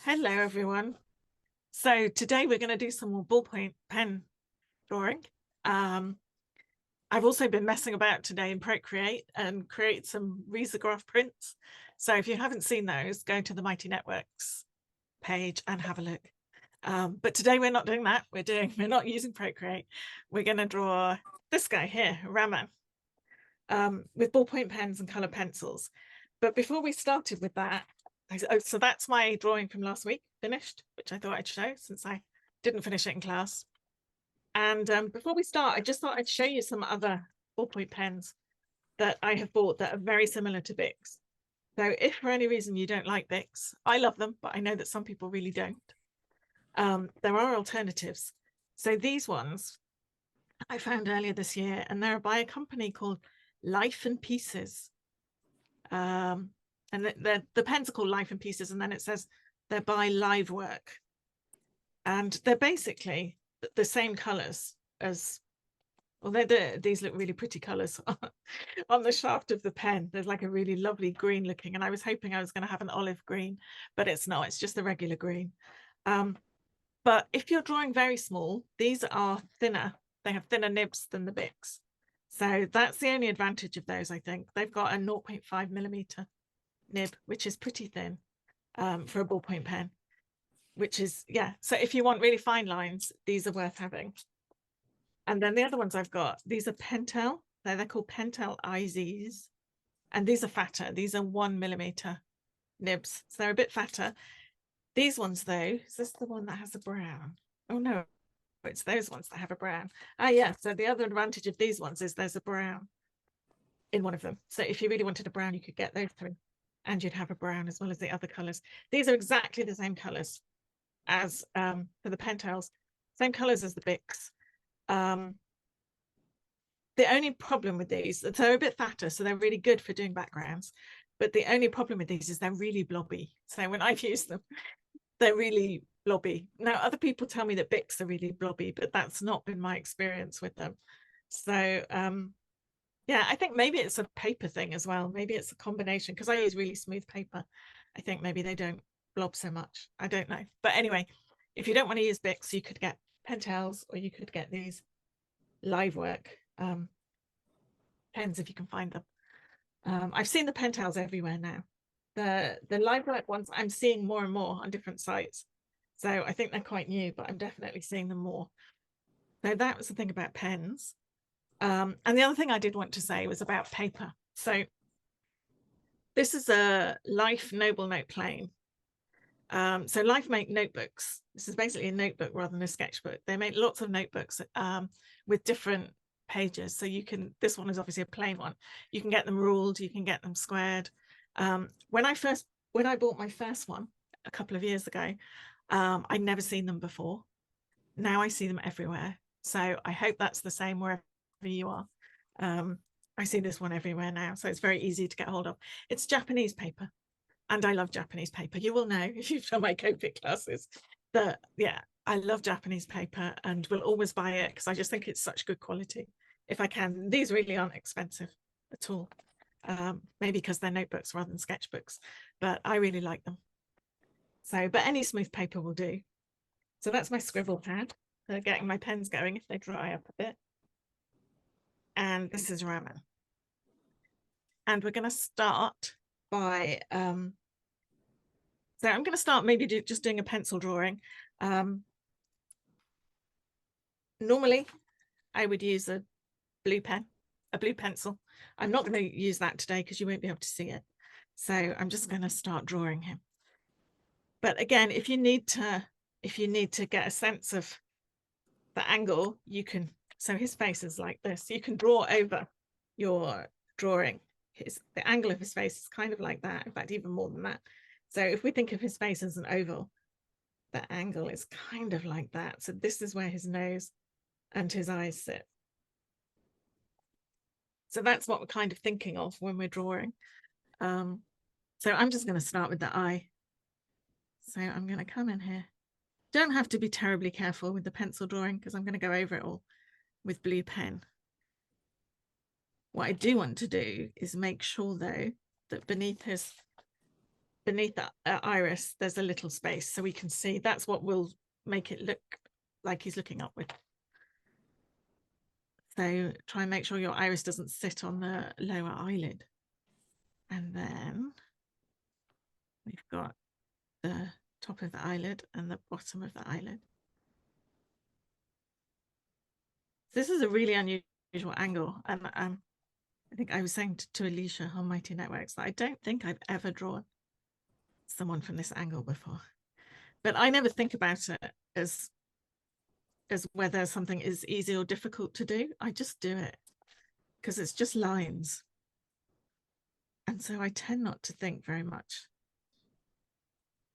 Hello everyone. So today we're going to do some more ballpoint pen drawing. I've also been messing about today in Procreate and create some risograph prints. So if you haven't seen those, go to the Mighty Networks page and have a look. But today we're not doing that. We're not using Procreate. We're going to draw this guy here, Raman, with ballpoint pens and color pencils. But before we started with that, so that's my drawing from last week finished, which I thought I'd show since I didn't finish it in class. And before we start, I just thought I'd show you some other ballpoint pens that I have bought that are very similar to Bics. So if for any reason you don't like Bics, I love them, but I know that some people really don't. There are alternatives. So these ones I found earlier this year, and they're by a company called Life and Pieces. And the pens are called Life and Pieces, and then it says they're by Live Work. And they're basically the same colors as, well, these look really pretty colors on the shaft of the pen. There's like a really lovely green looking, and I was hoping I was going to have an olive green, but it's not, it's just the regular green. But if you're drawing very small, these are thinner. They have thinner nibs than the Bics. So that's the only advantage of those, I think. They've got a 0.5 millimeter nib, which is pretty thin for a ballpoint pen, which is, yeah. So if you want really fine lines, these are worth having. And then the other ones I've got, these are Pentel. They're called Pentel IZs. And these are fatter. These are 1 millimeter nibs. So they're a bit fatter. These ones, though, is this the one that has a brown? Oh, no, it's those ones that have a brown. Ah, yeah. So the other advantage of these ones is there's a brown in one of them. So if you really wanted a brown, you could get those three, and you'd have a brown as well as the other colors. These are exactly the same colors as for the Pentels, same colors as the Bics. The only problem with these, so they're a bit fatter, so they're really good for doing backgrounds. But the only problem with these is they're really blobby. So when I've used them, they're really blobby. Now, other people tell me that Bics are really blobby, but that's not been my experience with them. So yeah, I think maybe it's a paper thing as well. Maybe it's a combination, because I use really smooth paper. I think maybe they don't blob so much. I don't know. But anyway, if you don't want to use Bics, you could get Pentels, or you could get these Live Work pens if you can find them. I've seen the Pentels everywhere now. The Live Work ones I'm seeing more and more on different sites. So I think they're quite new, but I'm definitely seeing them more. So that was the thing about pens. And the other thing I did want to say was about paper. So this is a Life Noble Note Plane. So Life make notebooks. This is basically a notebook rather than a sketchbook. They make lots of notebooks with different pages. So you can, this one is obviously a plain one. You can get them ruled, you can get them squared. When I bought my first one a couple of years ago, I'd never seen them before. Now I see them everywhere. So I hope that's the same wherever you are. I see this one everywhere now, so it's very easy to get hold of. It's Japanese paper, and I love Japanese paper. You will know if you've done my Copic classes that, yeah, I love Japanese paper and will always buy it because I just think it's such good quality if I can. These really aren't expensive at all, maybe because they're notebooks rather than sketchbooks, but I really like them. So, but any smooth paper will do. So that's my scribble pad. They're getting my pens going if they dry up a bit. And this is Raman. And we're going to start by, so I'm going to start maybe just doing a pencil drawing. Normally, I would use a blue pen, a blue pencil. I'm not going to use that today because you won't be able to see it. So I'm just going to start drawing him. But again, if you need to get a sense of the angle, you can, so his face is like this. You can draw over your drawing. The angle of his face is kind of like that. In fact, even more than that. So if we think of his face as an oval, the angle is kind of like that. So this is where his nose and his eyes sit. So that's what we're kind of thinking of when we're drawing. So I'm just going to start with the eye. So I'm going to come in here. Don't have to be terribly careful with the pencil drawing because I'm going to go over it all with blue pen. What I do want to do is make sure, though, that beneath his beneath the iris, there's a little space, so we can see. That's what will make it look like he's looking upward. So try and make sure your iris doesn't sit on the lower eyelid. And then we've got the top of the eyelid and the bottom of the eyelid. This is a really unusual angle. And I think I was saying to Alicia on Mighty Networks that I don't think I've ever drawn someone from this angle before. But I never think about it as whether something is easy or difficult to do. I just do it because it's just lines. And so I tend not to think very much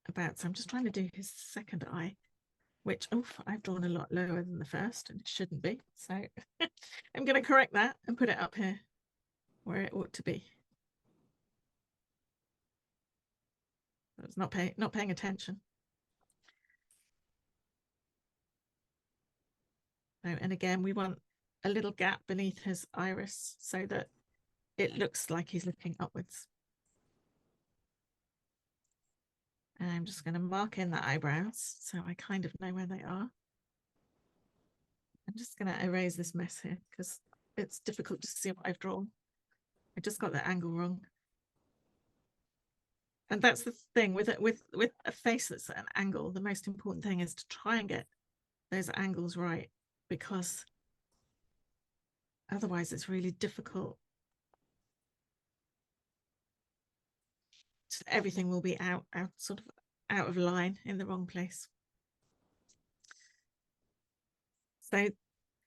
about. So I'm just trying to do his second eye, which I've drawn a lot lower than the first, and it shouldn't be. So I'm going to correct that and put it up here where it ought to be. I was not paying attention. So, and again, we want a little gap beneath his iris so that it looks like he's looking upwards. And I'm just going to mark in the eyebrows so I kind of know where they are. I'm just going to erase this mess here because it's difficult to see what I've drawn. I just got the angle wrong. And that's the thing with a face that's at an angle. The most important thing is to try and get those angles right, because otherwise it's really difficult. Everything will be sort of out of line in the wrong place. So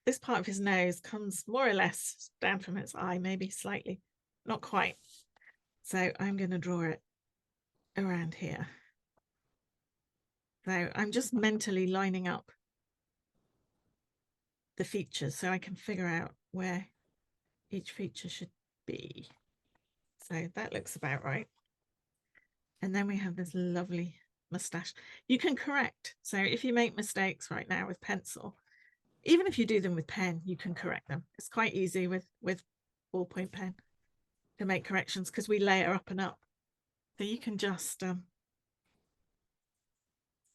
this part of his nose comes more or less down from its eye, maybe slightly, not quite. So I'm going to draw it around here. So I'm just mentally lining up the features so I can figure out where each feature should be. So that looks about right. And then we have this lovely mustache. You can correct. So if you make mistakes right now with pencil, even if you do them with pen, you can correct them. It's quite easy with ballpoint pen to make corrections because we layer up and up. So you can just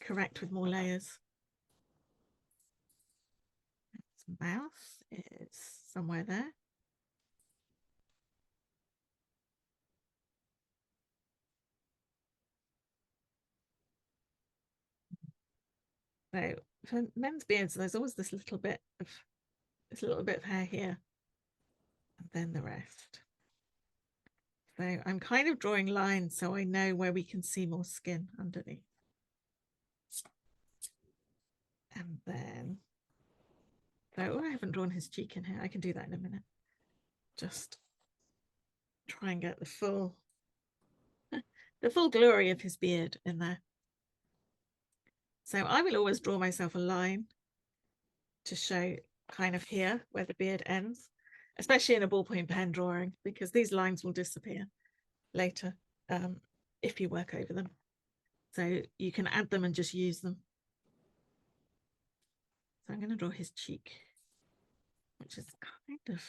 correct with more layers. His mouth is somewhere there. So for men's beards, there's always this little bit of hair here, and then the rest. So I'm kind of drawing lines so I know where we can see more skin underneath. And then, so I haven't drawn his cheek in here. I can do that in a minute. Just try and get the full glory of his beard in there. So I will always draw myself a line to show kind of here where the beard ends, especially in a ballpoint pen drawing, because these lines will disappear later if you work over them. So you can add them and just use them. So I'm going to draw his cheek, which is kind of,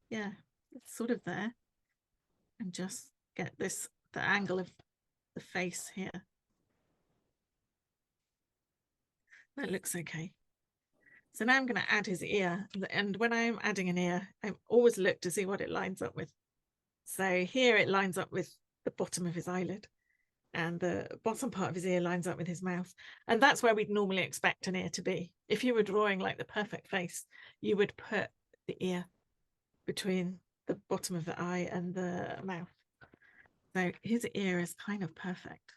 yeah, it's sort of there. And just get the angle of the face here. That looks okay. So now I'm going to add his ear. And when I'm adding an ear, I always look to see what it lines up with. So here it lines up with the bottom of his eyelid, and the bottom part of his ear lines up with his mouth. And that's where we'd normally expect an ear to be. If you were drawing like the perfect face, you would put the ear between the bottom of the eye and the mouth. So his ear is kind of perfect.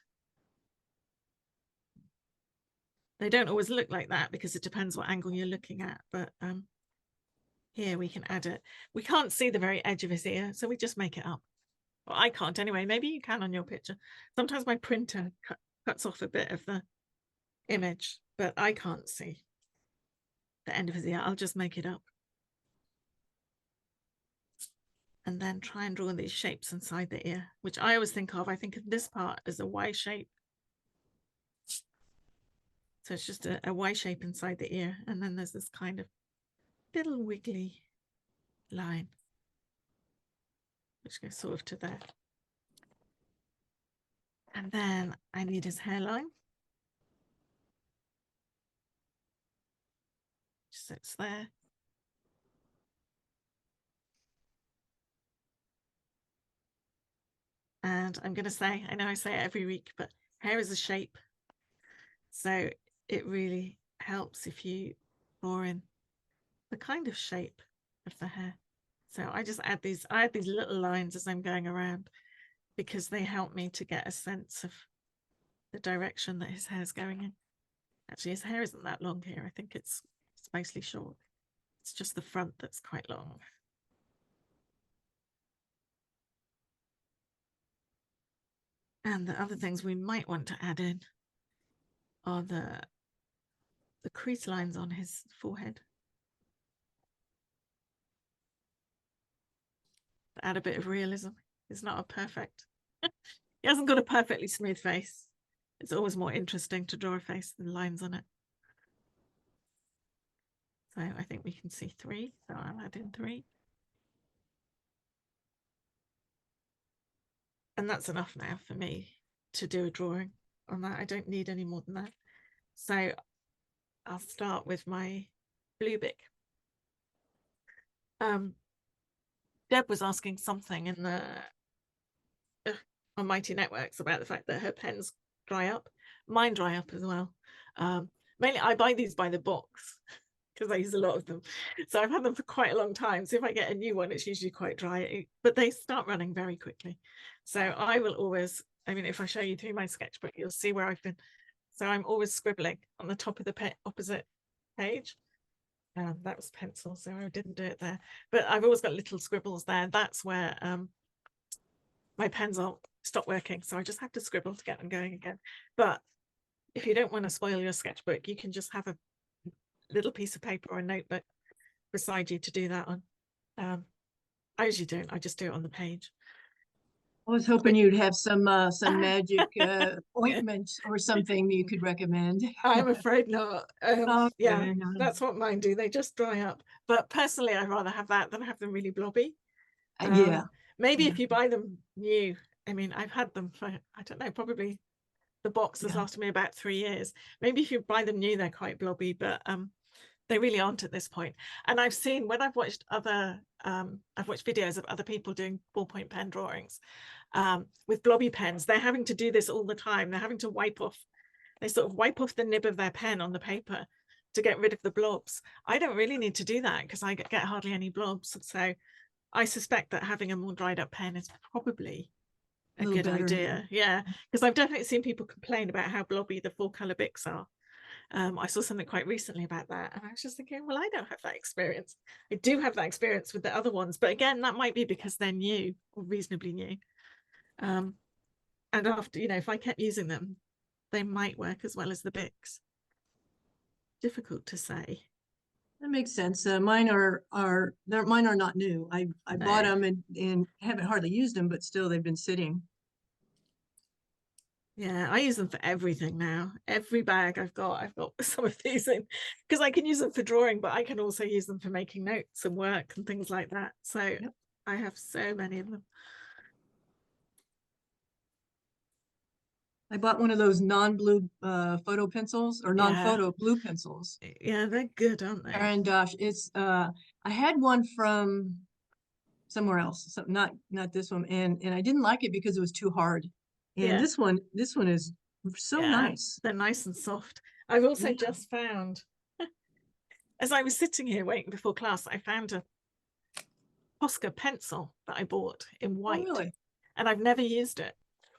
They don't always look like that because it depends what angle you're looking at, but here we can add it. We can't see the very edge of his ear, so we just make it up. Well, I can't anyway. Maybe you can on your picture. Sometimes my printer cuts off a bit of the image, but I can't see the end of his ear. I'll just make it up. And then try and draw these shapes inside the ear, which I always think of. I think of this part as a Y shape. So it's just a Y shape inside the ear. And then there's this kind of little wiggly line, which goes sort of to there. And then I need his hairline. Just sits there. And I'm going to say, I know I say it every week, but hair is a shape. So it really helps if you draw in the kind of shape of the hair. So I just add these, I add these little lines as I'm going around because they help me to get a sense of the direction that his hair's going in. Actually, his hair isn't that long here. I think it's mostly short. It's just the front that's quite long. And the other things we might want to add in are the crease lines on his forehead. To add a bit of realism. It's not a perfect, he hasn't got a perfectly smooth face. It's always more interesting to draw a face than lines on it. So I think we can see 3. So I'll add in 3. And that's enough now for me to do a drawing on that. I don't need any more than that. So I'll start with my blue bic. Deb was asking something in the on Mighty Networks about the fact that her pens dry up. Mine dry up as well. Mainly I buy these by the box because I use a lot of them. So I've had them for quite a long time. So if I get a new one, it's usually quite dry, but they start running very quickly. So I will always, I mean, if I show you through my sketchbook, you'll see where I've been. So I'm always scribbling on the top of the opposite page. That was pencil, so I didn't do it there. But I've always got little scribbles there. That's where my pens will stop working. So I just have to scribble to get them going again. But if you don't want to spoil your sketchbook, you can just have a little piece of paper or a notebook beside you to do that on. I usually don't. I just do it on the page. I was hoping you'd have some magic ointment or something you could recommend. I'm afraid not. Okay, yeah, that's what mine do. They just dry up. But personally, I'd rather have that than have them really blobby. Yeah. Maybe if you buy them new, I mean, I've had them for, I don't know, probably the box has lasted me about 3 years. Maybe if you buy them new, they're quite blobby, but they really aren't at this point. And I've seen when I've watched other, I've watched videos of other people doing ballpoint pen drawings with blobby pens. They're having to do this all the time. They're having to wipe off, they sort of wipe off the nib of their pen on the paper to get rid of the blobs. I don't really need to do that because I get hardly any blobs. So I suspect that having a more dried up pen is probably a good idea. Yeah, because I've definitely seen people complain about how blobby the 4-color bics are. I saw something quite recently about that, and I was just thinking, well, I don't have that experience. I do have that experience with the other ones, but again, that might be because they're new or reasonably new. And after, you know, if I kept using them, they might work as well as the bics. Difficult to say. That makes sense. Mine are not new. I bought them and haven't hardly used them, but still they've been sitting. Yeah, I use them for everything now. Every bag I've got some of these in because I can use them for drawing, but I can also use them for making notes and work and things like that. So I have so many of them. I bought one of those non-blue photo pencils or non-photo blue pencils. Yeah, they're good, aren't they? And it's I had one from somewhere else, so not this one, and I didn't like it because it was too hard. And this one is so nice. They're nice and soft. I've also just found, as I was sitting here waiting before class, I found a Posca pencil that I bought in white. Oh, really? And I've never used it.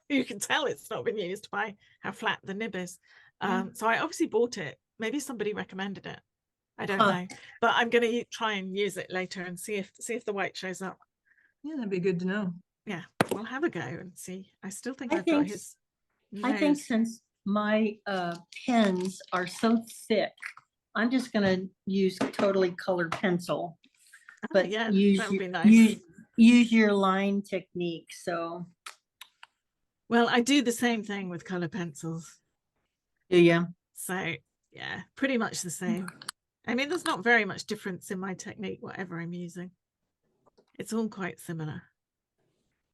You can tell it's not been used by how flat the nib is. So I obviously bought it. Maybe somebody recommended it. I don't know. But I'm going to try and use it later and see if the white shows up. Yeah, that'd be good to know. Yeah, we'll have a go and see. I still think I've got his nose. I think since my pens are so thick, I'm just going to use totally colored pencil. But yeah, that would be nice. Use your line technique. So, well, I do the same thing with color pencils. Do you? So yeah, pretty much the same. I mean, there's not very much difference in my technique, whatever I'm using. It's all quite similar.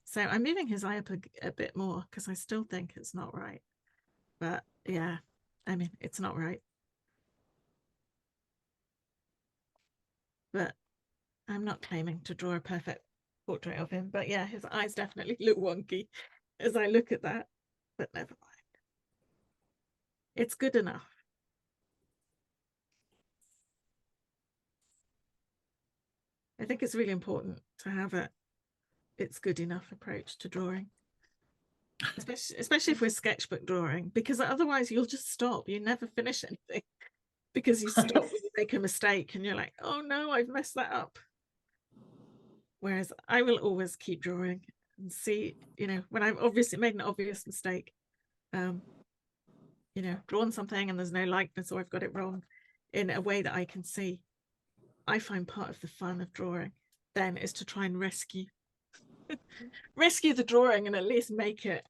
So I'm moving his eye up a bit more because I still think it's not right. But yeah, I mean, it's not right. But I'm not claiming to draw a perfect portrait of him. But yeah, his eyes definitely look wonky as I look at that. But never mind. It's good enough. I think it's really important to have it's good enough approach to drawing. Especially if we're sketchbook drawing, because otherwise you'll just stop. You never finish anything because you stop when you make a mistake and you're like, oh no, I've messed that up. Whereas I will always keep drawing and see, you know, when I've obviously made an obvious mistake, you know, drawn something and there's no likeness or I've got it wrong in a way that I can see. I find part of the fun of drawing then is to try and rescue the drawing and at least make it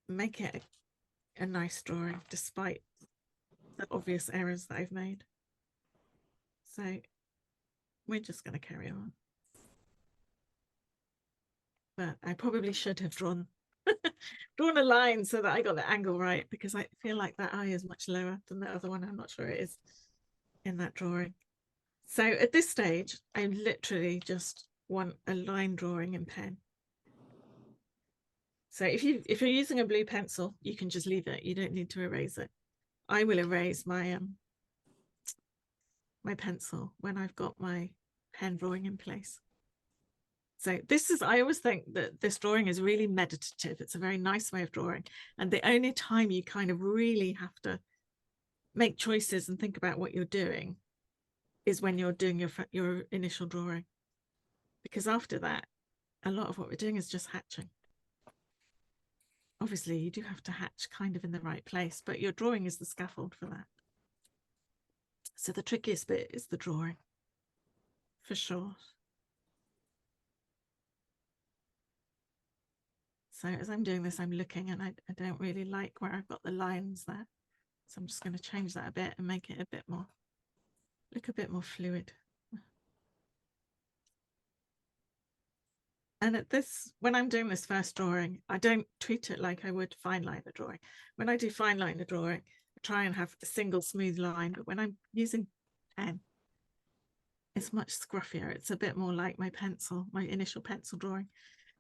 a nice drawing despite the obvious errors that I've made. So we're just going to carry on. But I probably should have drawn a line so that I got the angle right, because I feel like that eye is much lower than the other one. I'm not sure it is in that drawing. So at this stage, I literally just want a line drawing in pen. So if you're using a blue pencil, you can just leave it. You don't need to erase it. I will erase my my pencil when I've got my pen drawing in place. So I always think that this drawing is really meditative. It's a very nice way of drawing. And the only time you kind of really have to make choices and think about what you're doing is when you're doing your initial drawing. Because after that, a lot of what we're doing is just hatching. Obviously, you do have to hatch kind of in the right place, but your drawing is the scaffold for that. So the trickiest bit is the drawing, for sure. So as I'm doing this, I'm looking and I don't really like where I've got the lines there. So I'm just going to change that a bit and make it a bit more, look a bit more fluid. And when I'm doing this first drawing, I don't treat it like I would fine liner drawing. When I do fine liner drawing, I try and have a single smooth line, but when I'm using pen, it's much scruffier. It's a bit more like my initial pencil drawing,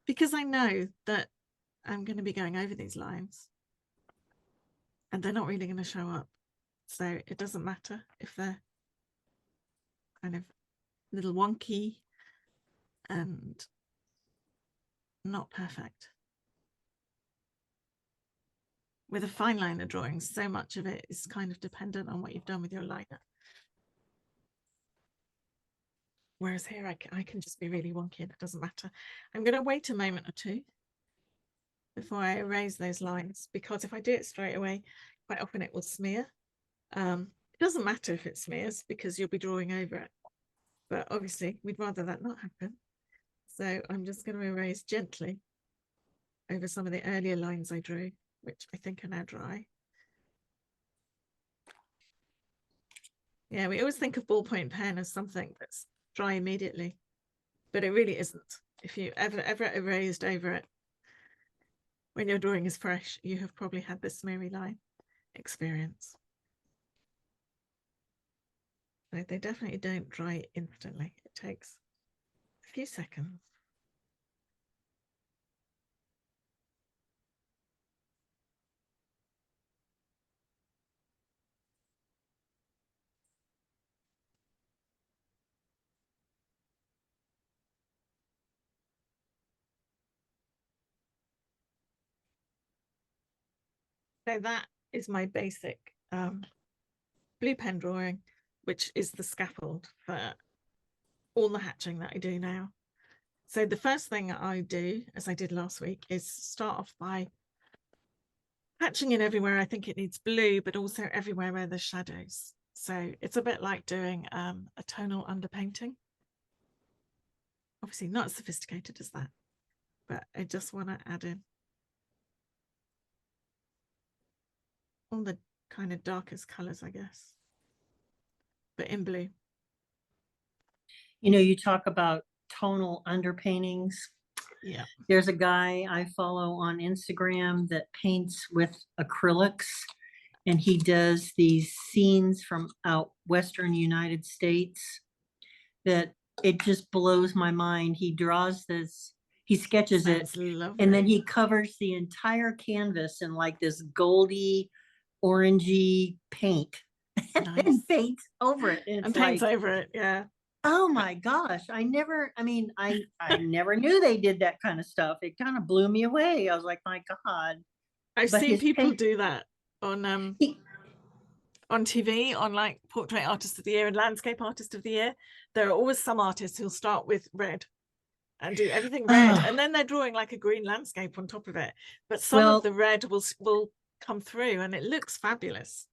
because I know that I'm going to be going over these lines and they're not really going to show up. So it doesn't matter if they're kind of a little wonky and not perfect. With a fine liner drawing, so much of it is kind of dependent on what you've done with your liner. Whereas here I can just be really wonky and it doesn't matter. I'm going to wait a moment or two before I erase those lines, because if I do it straight away, quite often it will smear. It doesn't matter if it smears because you'll be drawing over it. But obviously we'd rather that not happen. So I'm just going to erase gently over some of the earlier lines I drew, which I think are now dry. Yeah, we always think of ballpoint pen as something that's dry immediately, but it really isn't. If you ever erased over it when your drawing is fresh, you have probably had this smeary line experience. So they definitely don't dry instantly. It takes a few seconds. So that is my basic blue pen drawing, which is the scaffold for all the hatching that I do now. So the first thing I do, as I did last week, is start off by hatching in everywhere I think it needs blue, but also everywhere where there's shadows. So it's a bit like doing a tonal underpainting. Obviously not as sophisticated as that, but I just want to add in all the kind of darkest colors, I guess, but in blue. You know, you talk about tonal underpaintings. Yeah. There's a guy I follow on Instagram that paints with acrylics, and he does these scenes from out Western United States that it just blows my mind. He draws this, he sketches it, Sounds lovely. and then he covers the entire canvas in like this goldy, orangey paint and Nice. paints over it. And And it's paints like, over it. Yeah. oh my gosh, I never knew they did that kind of stuff. It kind of blew me away. I was like, my God. I've But seen his people paint- do that on He- on TV, on like Portrait Artist of the Year and Landscape Artist of the Year. There are always some artists who'll start with red and do everything red, and then they're drawing like a green landscape on top of it. But some of the red will come through, and it looks fabulous.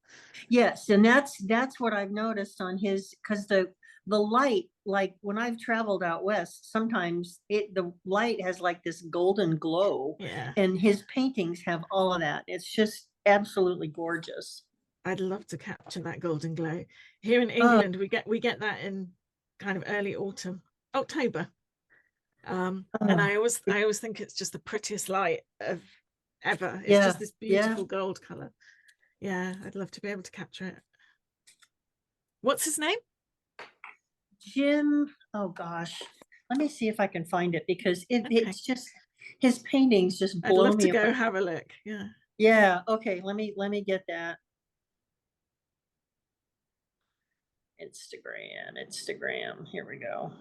Yes, and that's what I've noticed on his, because the light, like when I've traveled out west, sometimes the light has like this golden glow. Yeah. And his paintings have all of that. It's just absolutely gorgeous. I'd love to capture that golden glow. Here in England, we get that in kind of early autumn, October. And I always think it's just the prettiest light of ever. It's just this beautiful gold color. Yeah, I'd love to be able to capture it. What's his name? Jim, oh gosh, let me see if I can find it, because it's just, his paintings just blow me away. I'd love to go have a look. Yeah. Yeah, okay, let me get that. Instagram, here we go.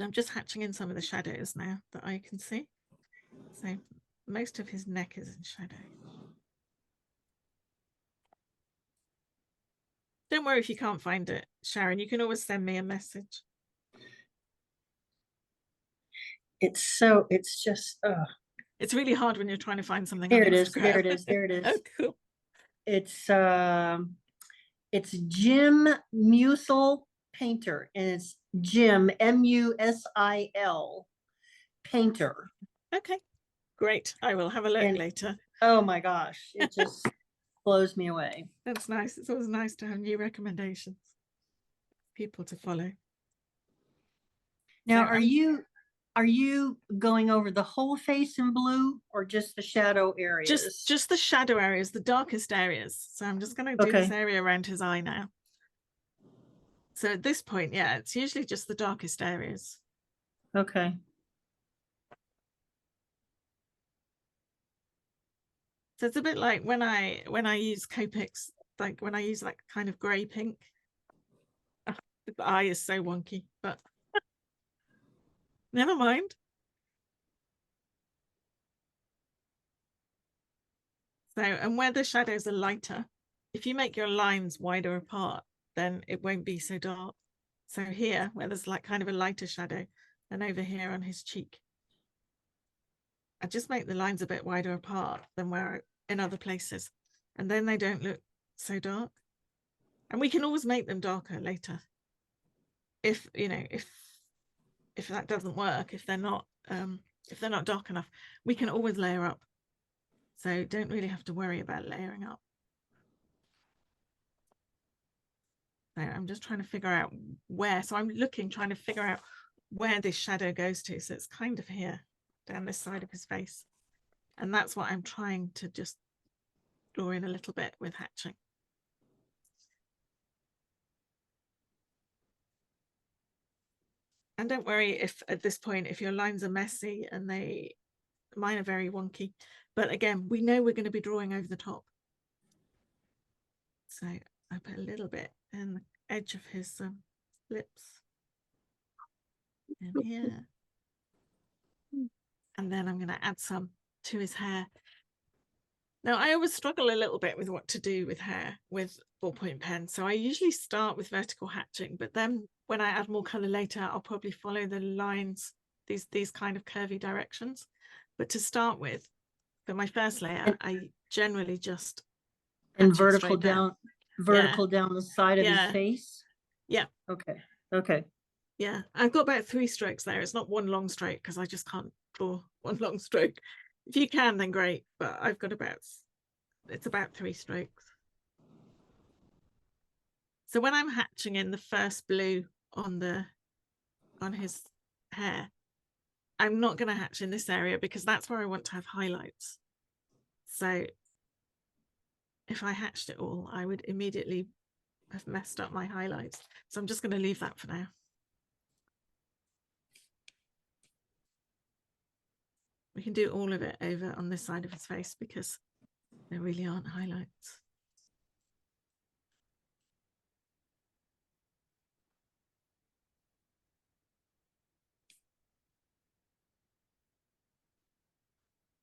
I'm just hatching in some of the shadows now that I can see. So most of his neck is in shadow. Don't worry if you can't find it, Sharon. You can always send me a message. It's just, it's really hard when you're trying to find something. There it is. There it is. There it is. Oh, cool. It's Jim Musil Painter, and it's Jim Musil Painter. Okay, great. I will have a look later. Oh my gosh, it just blows me away. That's nice. It's always nice to have new recommendations, people to follow. Now, so are you going over the whole face in blue, or just the shadow areas? Just the shadow areas, the darkest areas. So I'm just going to do this area around his eye now. So at this point, yeah, it's usually just the darkest areas. Okay. So it's a bit like when I use Copics, like when I use that kind of grey pink. Oh, the eye is so wonky, but never mind. So, and where the shadows are lighter, if you make your lines wider apart, then it won't be so dark. So here, where there's like kind of a lighter shadow, and over here on his cheek, I just make the lines a bit wider apart than where in other places, and then they don't look so dark. And we can always make them darker later. If you know, if that doesn't work, if they're not dark enough, we can always layer up. So don't really have to worry about layering up. So I'm just trying to figure out where. So I'm trying to figure out where this shadow goes to. So it's kind of here, down this side of his face. And that's what I'm trying to just draw in a little bit with hatching. And don't worry if at this point, if your lines are messy and mine are very wonky. But again, we know we're going to be drawing over the top. So I put a little bit in the edge of his lips. And here. And then I'm going to add some to his hair. Now, I always struggle a little bit with what to do with hair with ballpoint pen. So I usually start with vertical hatching, but then when I add more color later, I'll probably follow the lines, these kind of curvy directions. But to start with, for my first layer, I generally just vertical down the side of his face. Yeah. Okay. Yeah, I've got about 3 strokes there. It's not one long stroke because I just can't draw one long stroke. If you can, then great. But I've got it's about 3 strokes. So when I'm hatching in the first blue on his hair, I'm not going to hatch in this area because that's where I want to have highlights. So if I hatched it all, I would immediately have messed up my highlights. So I'm just going to leave that for now. We can do all of it over on this side of his face because there really aren't highlights.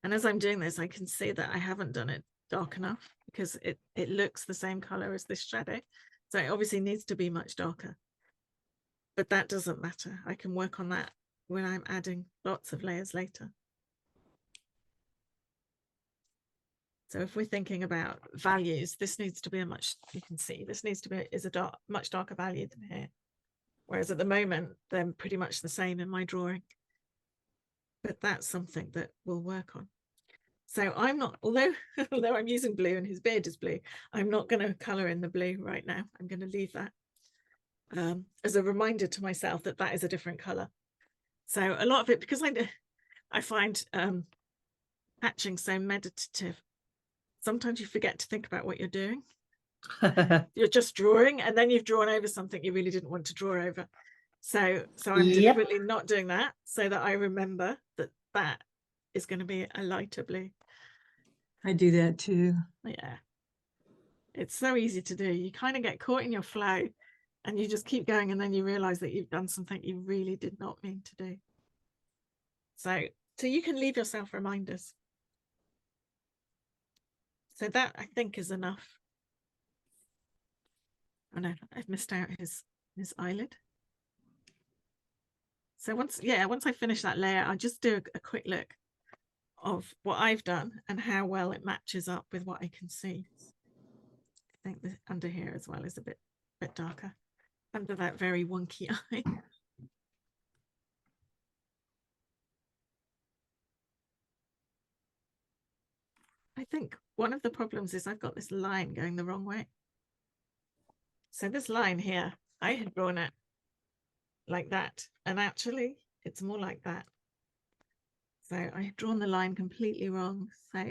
And as I'm doing this, I can see that I haven't done it dark enough because it looks the same color as this shadow. So it obviously needs to be much darker. But that doesn't matter. I can work on that when I'm adding lots of layers later. So if we're thinking about values, this needs to be you can see this needs to be much darker value than here. Whereas at the moment, they're pretty much the same in my drawing. But that's something that we'll work on. So I'm not, although I'm using blue and his beard is blue, I'm not going to color in the blue right now. I'm going to leave that as a reminder to myself that that is a different color. So a lot of it, because I find hatching so meditative, sometimes you forget to think about what you're doing. You're just drawing, and then you've drawn over something you really didn't want to draw over. So I'm deliberately not doing that so that I remember that that is going to be a lighter blue. I do that too. Yeah. It's so easy to do. You kind of get caught in your flow and you just keep going, and then you realize that you've done something you really did not mean to do. So you can leave yourself reminders. So that, I think, is enough. Oh no, I've missed out his eyelid. So once I finish that layer, I'll just do a quick look of what I've done and how well it matches up with what I can see. I think the under here as well is a bit darker under that very wonky eye. I think one of the problems is I've got this line going the wrong way. So this line here, I had drawn it like that, and actually it's more like that. So I had drawn the line completely wrong. So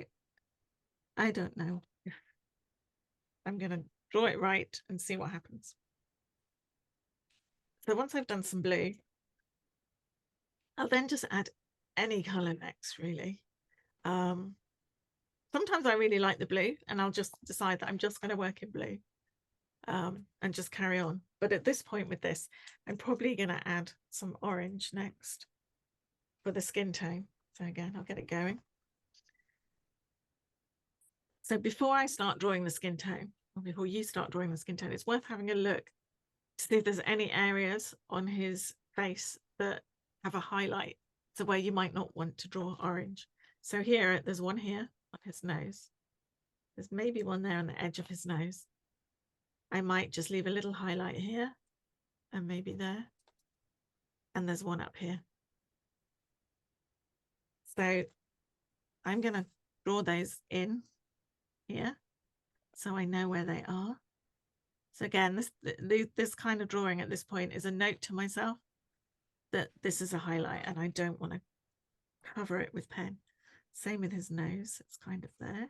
I don't know if I'm going to draw it right and see what happens. So once I've done some blue, I'll then just add any color next, really. Sometimes I really like the blue and I'll just decide that I'm just going to work in blue and just carry on. But at this point with this, I'm probably going to add some orange next for the skin tone. So again, I'll get it going. So before I start drawing the skin tone, or before you start drawing the skin tone, it's worth having a look to see if there's any areas on his face that have a highlight, so where you might not want to draw orange. So here, there's one here on his nose. There's maybe one there on the edge of his nose. I might just leave a little highlight here and maybe there. And there's one up here. So I'm going to draw those in here so I know where they are. So again, this kind of drawing at this point is a note to myself that this is a highlight and I don't want to cover it with pen. Same with his nose, it's kind of there.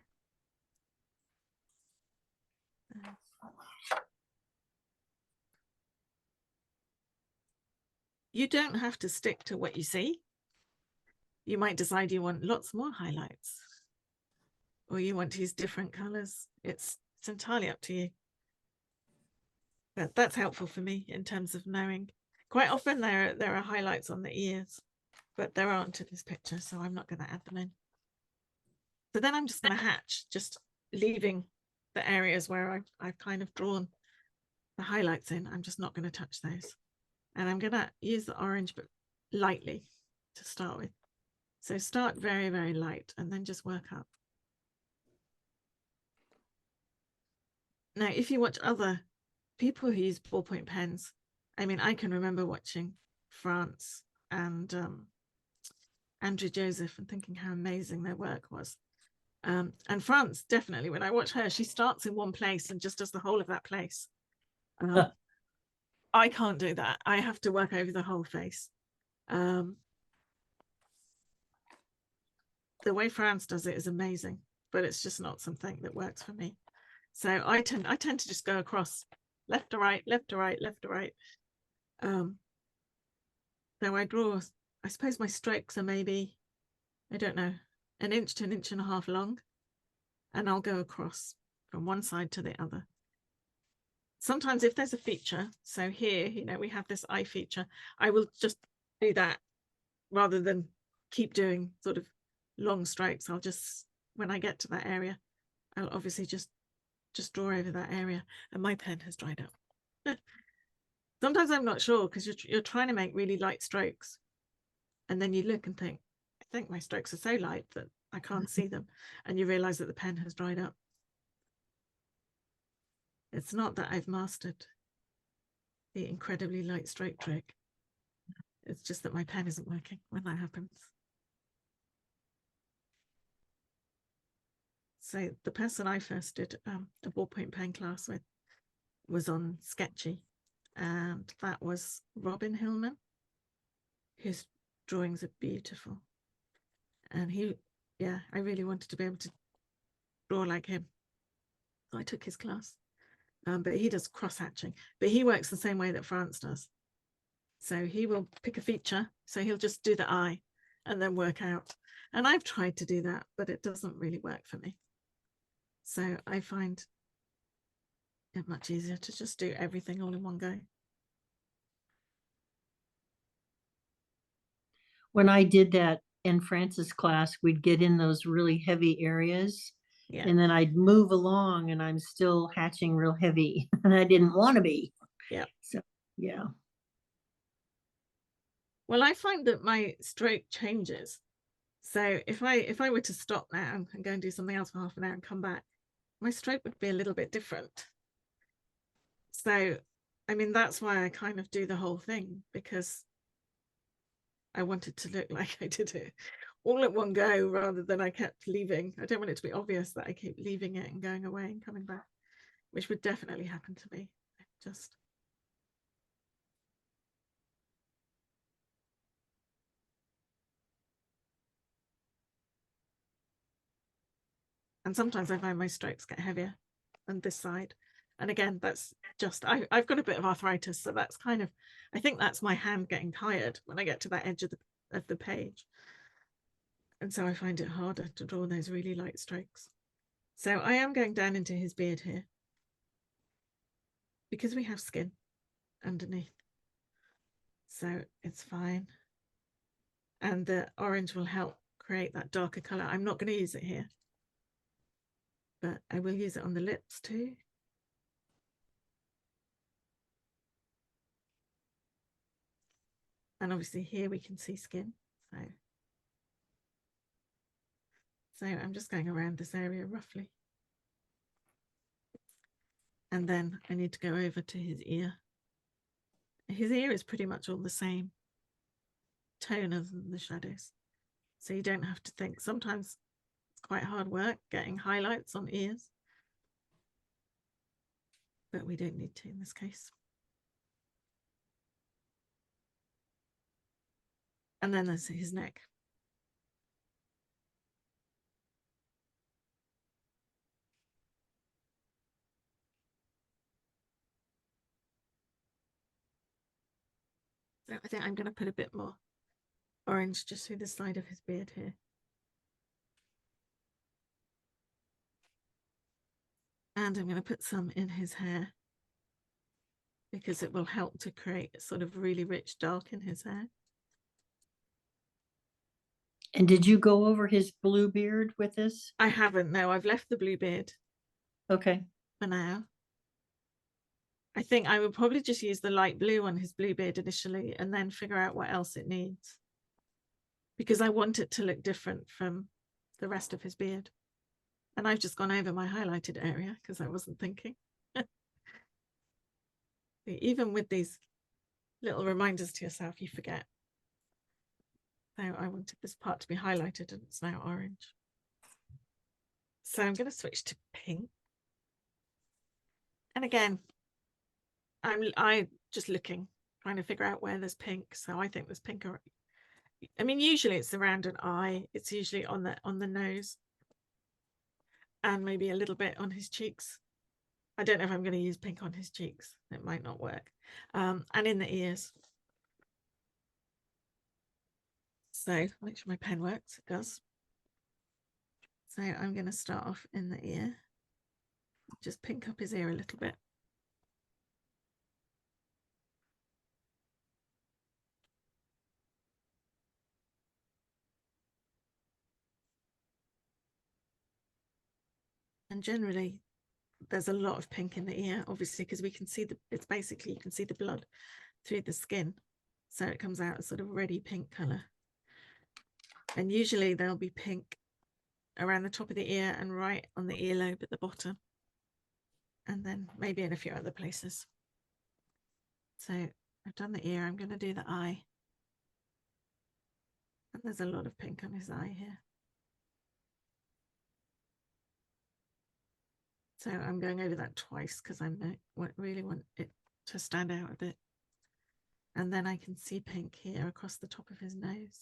You don't have to stick to what you see. You might decide you want lots more highlights, or you want to use different colors. It's entirely up to you. But that's helpful for me in terms of knowing. Quite often there are highlights on the ears, but there aren't in this picture, so I'm not going to add them in. So then I'm just going to hatch, just leaving the areas where I've kind of drawn the highlights in. I'm just not going to touch those. And I'm going to use the orange, but lightly to start with. So start very, very light and then just work up. Now, if you watch other people who use ballpoint pens, I mean, I can remember watching France and Andrew Joseph and thinking how amazing their work was. And France, definitely, when I watch her, she starts in one place and just does the whole of that place. I can't do that. I have to work over the whole face. The way France does it is amazing, but it's just not something that works for me. So I tend to just go across left to right, left to right, left to right. Though I draw, I suppose my strokes are maybe, I don't know, an inch to an inch and a half long, and I'll go across from one side to the other. Sometimes if there's a feature, so here, you know, we have this eye feature, I will just do that rather than keep doing sort of long strokes. I'll just, when I get to that area, I'll obviously just draw over that area, and my pen has dried up. Sometimes I'm not sure because you're trying to make really light strokes, and then you look and think, I think my strokes are so light that I can't see them, and you realize that the pen has dried up. It's not that I've mastered the incredibly light stroke trick. It's just that my pen isn't working when that happens. So the person I first did a ballpoint pen class with was on Sketchy, and that was Robin Hillman. His drawings are beautiful, and I really wanted to be able to draw like him. So I took his class, but he does cross hatching, but he works the same way that France does. So he will pick a feature, so he'll just do the eye and then work out. And I've tried to do that, but it doesn't really work for me. So I find it much easier to just do everything all in one go. When I did that in France's class, we'd get in those really heavy areas, and then I'd move along and I'm still hatching real heavy, and I didn't want to be. Yeah. So, yeah. Well, I find that my stroke changes. So if I were to stop now and go and do something else for half an hour and come back, my stroke would be a little bit different. So, I mean, that's why I kind of do the whole thing, because I wanted to look like I did it all at one go rather than I kept leaving. I don't want it to be obvious that I keep leaving it and going away and coming back, which would definitely happen to me. And sometimes I find my strokes get heavier on this side. And again, that's just, I've got a bit of arthritis. So that's kind of, I think that's my hand getting tired when I get to that edge of the page. And so I find it harder to draw those really light strokes. So I am going down into his beard here, because we have skin underneath. So it's fine. And the orange will help create that darker color. I'm not going to use it here, but I will use it on the lips too. And obviously here we can see skin. So I'm just going around this area roughly. And then I need to go over to his ear. His ear is pretty much all the same tone as the shadows. So you don't have to think. Sometimes it's quite hard work getting highlights on ears, but we don't need to in this case. And then there's his neck. So I think I'm going to put a bit more orange just through the side of his beard here. And I'm going to put some in his hair, because it will help to create a sort of really rich dark in his hair. And did you go over his blue beard with this? I haven't, no, I've left the blue beard. Okay. For now. I think I would probably just use the light blue on his blue beard initially and then figure out what else it needs, because I want it to look different from the rest of his beard. And I've just gone over my highlighted area because I wasn't thinking. Even with these little reminders to yourself, you forget. So I wanted this part to be highlighted and it's now orange. So I'm going to switch to pink. And again, I just looking, trying to figure out where there's pink. So I think there's pink. I mean, usually it's around an eye. It's usually on the nose, and maybe a little bit on his cheeks. I don't know if I'm going to use pink on his cheeks. It might not work. And in the ears. So make sure my pen works. It does. So I'm going to start off in the ear. Just pink up his ear a little bit. And generally, there's a lot of pink in the ear, obviously, because we can see it's basically, you can see the blood through the skin. So it comes out a sort of reddy pink color. And usually there'll be pink around the top of the ear and right on the earlobe at the bottom. And then maybe in a few other places. So I've done the ear, I'm going to do the eye. And there's a lot of pink on his eye here. So I'm going over that twice because I really want it to stand out a bit. And then I can see pink here across the top of his nose.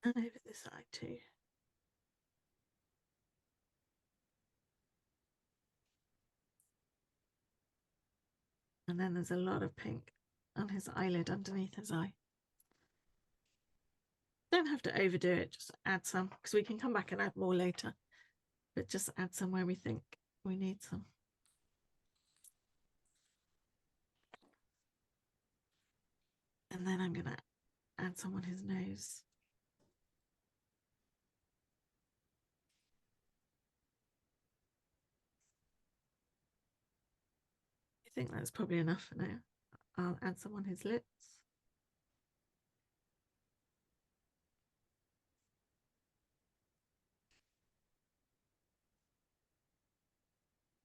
And over this side too. And then there's a lot of pink on his eyelid underneath his eye. Don't have to overdo it, just add some, because we can come back and add more later. But just add some where we think we need some. And then I'm going to add some on his nose. I think that's probably enough for now. I'll add some on his lips.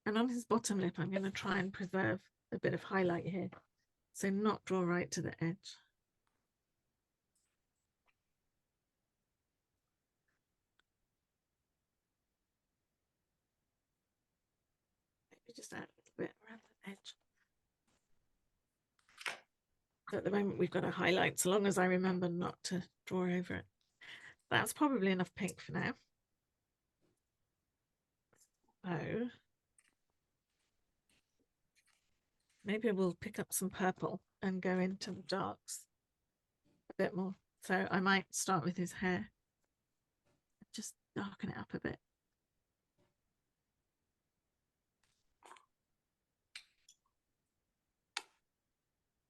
And on his bottom lip, I'm going to try and preserve a bit of highlight here. So not draw right to the edge. Maybe just add a little bit around the edge. So at the moment we've got a highlight, so long as I remember not to draw over it. That's probably enough pink for now. So maybe we'll pick up some purple and go into the darks a bit more. So I might start with his hair, just darken it up a bit.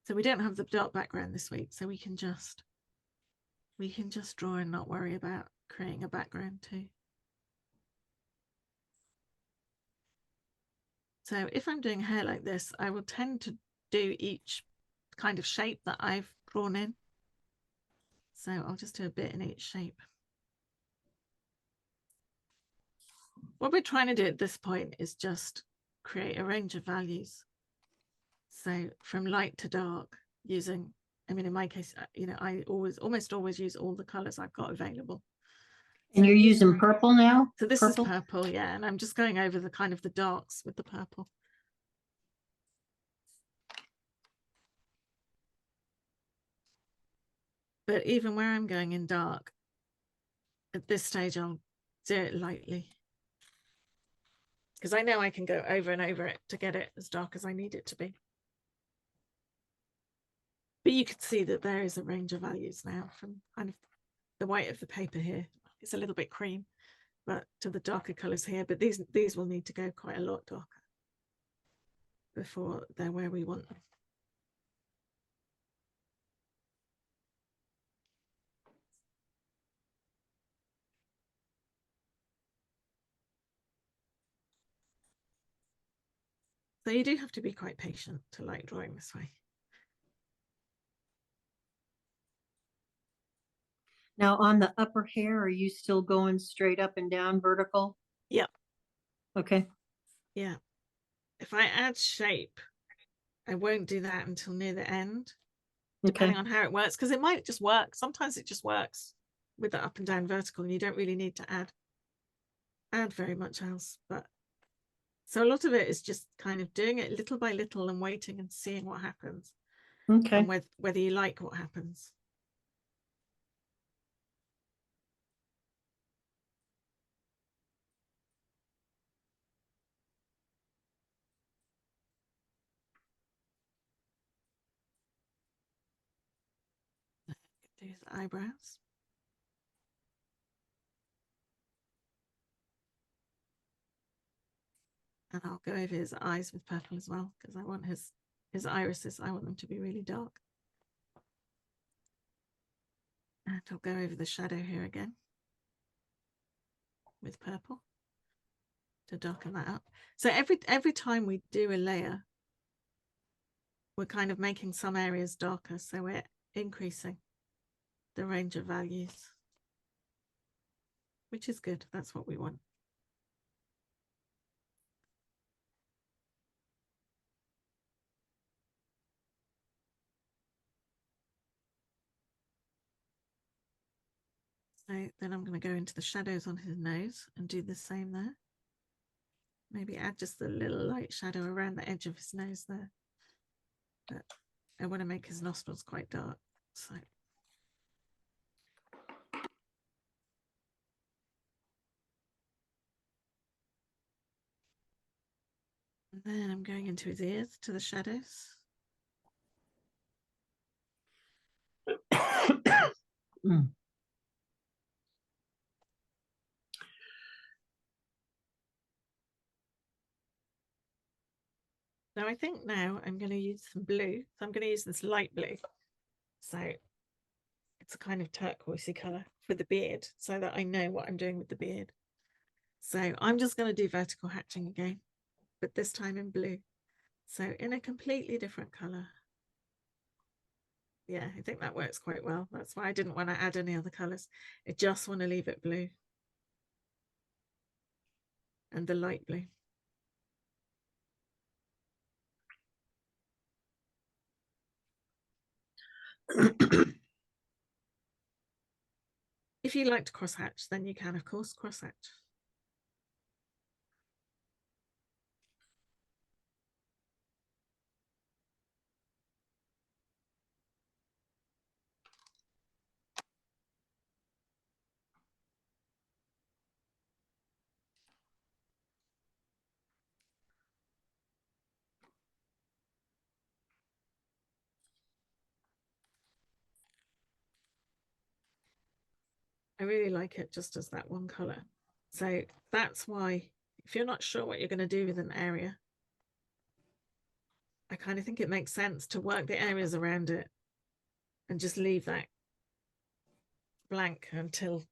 So we don't have the dark background this week, so we can just draw and not worry about creating a background too. So if I'm doing hair like this, I will tend to do each kind of shape that I've drawn in. So I'll just do a bit in each shape. What we're trying to do at this point is just create a range of values. So from light to dark using, I mean, in my case, you know, I almost always use all the colors I've got available. And you're using purple now? So this is purple, yeah, and I'm just going over the kind of the darks with the purple. But even where I'm going in dark, at this stage, I'll do it lightly. Because I know I can go over and over it to get it as dark as I need it to be. But you can see that there is a range of values now from kind of the white of the paper here. It's a little bit cream, but to the darker colors here. But these will need to go quite a lot darker before they're where we want them. So you do have to be quite patient to like drawing this way. Now on the upper hair, are you still going straight up and down vertical? Yeah. Okay. Yeah. If I add shape, I won't do that until near the end, depending on how it works, because it might just work. Sometimes it just works with the up and down vertical, and you don't really need to add very much else. But so a lot of it is just kind of doing it little by little and waiting and seeing what happens. Okay. And whether you like what happens. Do his eyebrows. And I'll go over his eyes with purple as well, because I want his irises, I want them to be really dark. And I'll go over the shadow here again with purple to darken that up. So every time we do a layer, we're kind of making some areas darker, so we're increasing the range of values, which is good. That's what we want. So then I'm going to go into the shadows on his nose and do the same there. Maybe add just a little light shadow around the edge of his nose there. But I want to make his nostrils quite dark. So and then I'm going into his ears to the shadows. Mm. Now I think now I'm going to use some blue. So I'm going to use this light blue. So it's a kind of turquoisey color for the beard, so that I know what I'm doing with the beard. So I'm just going to do vertical hatching again, but this time in blue. So in a completely different color. Yeah, I think that works quite well. That's why I didn't want to add any other colors. I just want to leave it blue. And the light blue. If you like to cross hatch, then you can, of course, cross hatch. I really like it just as that one color. So that's why, if you're not sure what you're going to do with an area, I kind of think it makes sense to work the areas around it and just leave that blank until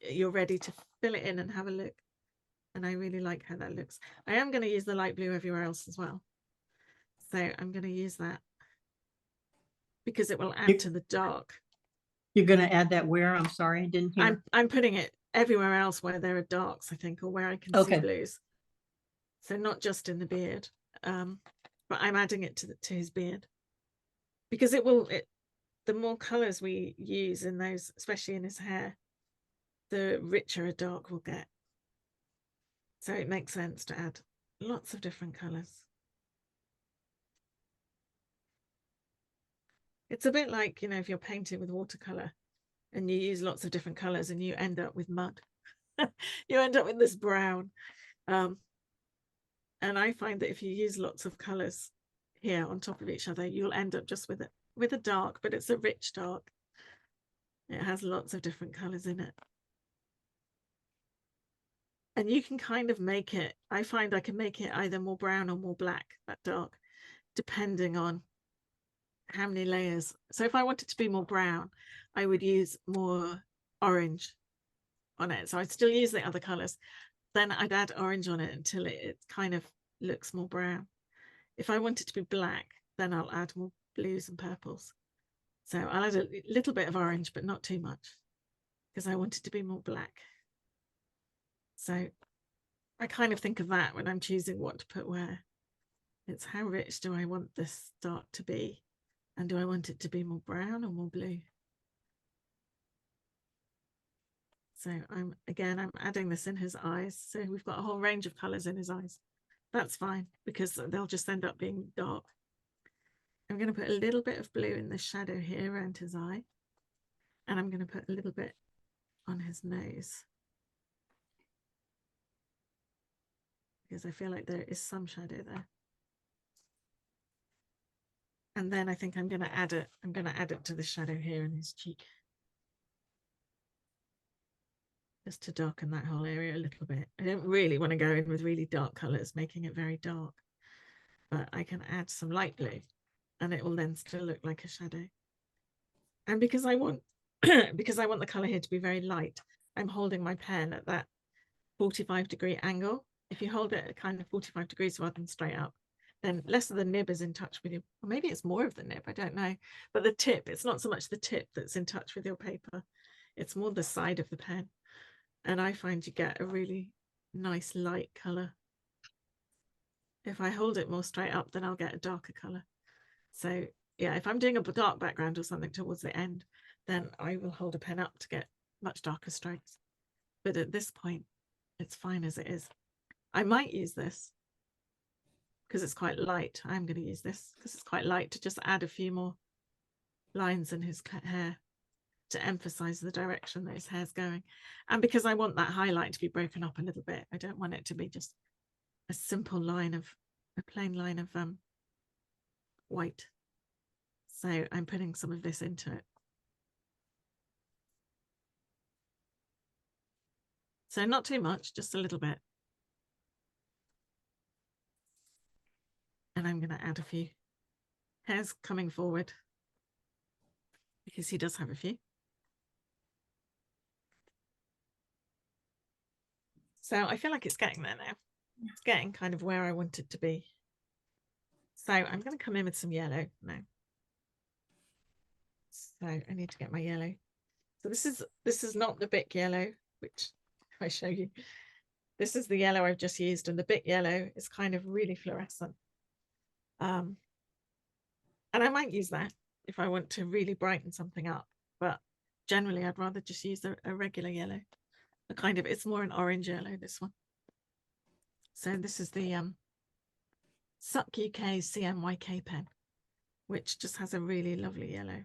you're ready to fill it in and have a look. And I really like how that looks. I am going to use the light blue everywhere else as well. So I'm going to use that because it will add to the dark. You're going to add that where? I'm sorry, I didn't hear. I'm putting it everywhere else where there are darks, I think, or where I can see blues. So not just in the beard, but I'm adding it to his beard because the more colors we use in those, especially in his hair, the richer a dark will get. So it makes sense to add lots of different colors. It's a bit like, if you're painting with watercolor and you use lots of different colors and you end up with mud. You end up with this brown. And I find that if you use lots of colors here on top of each other, you'll end up just with a dark, but it's a rich dark. It has lots of different colors in it. And you can kind of make it, I find I can make it either more brown or more black, that dark, depending on how many layers. So if I wanted to be more brown, I would use more orange on it. So I'd still use the other colors. Then I'd add orange on it until it kind of looks more brown. If I want it to be black, then I'll add more blues and purples. So I'll add a little bit of orange, but not too much, because I want it to be more black. So I kind of think of that when I'm choosing what to put where. It's how rich do I want this dark to be? And do I want it to be more brown or more blue? So I'm adding this in his eyes. So we've got a whole range of colors in his eyes. That's fine because they'll just end up being dark. I'm going to put a little bit of blue in the shadow here around his eye. And I'm going to put a little bit on his nose. Because I feel like there is some shadow there. And then I think I'm going to add it to the shadow here in his cheek. Just to darken that whole area a little bit. I don't really want to go in with really dark colors, making it very dark, but I can add some light blue and it will then still look like a shadow. And because I want the color here to be very light, I'm holding my pen at that 45-degree angle. If you hold it at kind of 45 degrees rather than straight up, then less of the nib is in touch with you. Or maybe it's more of the nib, I don't know. But the tip, it's not so much the tip that's in touch with your paper. It's more the side of the pen. And I find you get a really nice light color. If I hold it more straight up, then I'll get a darker color. So yeah, if I'm doing a dark background or something towards the end, then I will hold a pen up to get much darker strokes. But at this point, it's fine as it is. I might use this because it's quite light. I'm going to use this because it's quite light to just add a few more lines in his hair to emphasize the direction that his hair's going. And because I want that highlight to be broken up a little bit, I don't want it to be just a simple line of, a plain line of white. So I'm putting some of this into it. So not too much, just a little bit. And I'm going to add a few hairs coming forward because he does have a few. So I feel like it's getting there now. It's getting kind of where I want it to be. So I'm going to come in with some yellow now. So I need to get my yellow. So this is not the Bic yellow, which I show you. This is the yellow I've just used, and the Bic yellow is kind of really fluorescent. And I might use that if I want to really brighten something up, but generally I'd rather just use a regular yellow. A kind of, it's more an orange yellow, this one. So this is the Suck UK CMYK pen, which just has a really lovely yellow.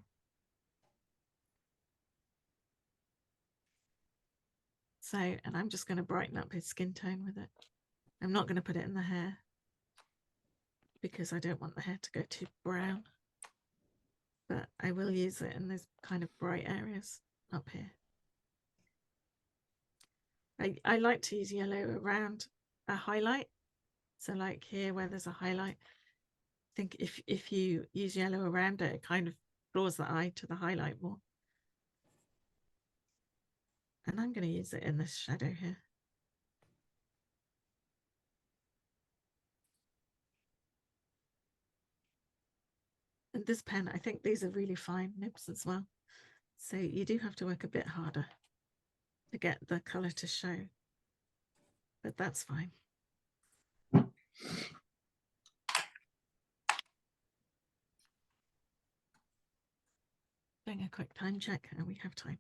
So, and I'm just going to brighten up his skin tone with it. I'm not going to put it in the hair because I don't want the hair to go too brown, but I will use it in those kind of bright areas up here. I like to use yellow around a highlight. So like here where there's a highlight, I think if you use yellow around it, it kind of draws the eye to the highlight more. And I'm going to use it in this shadow here. And this pen, I think these are really fine nibs as well. So you do have to work a bit harder to get the color to show, but that's fine. Doing a quick time check and we have time.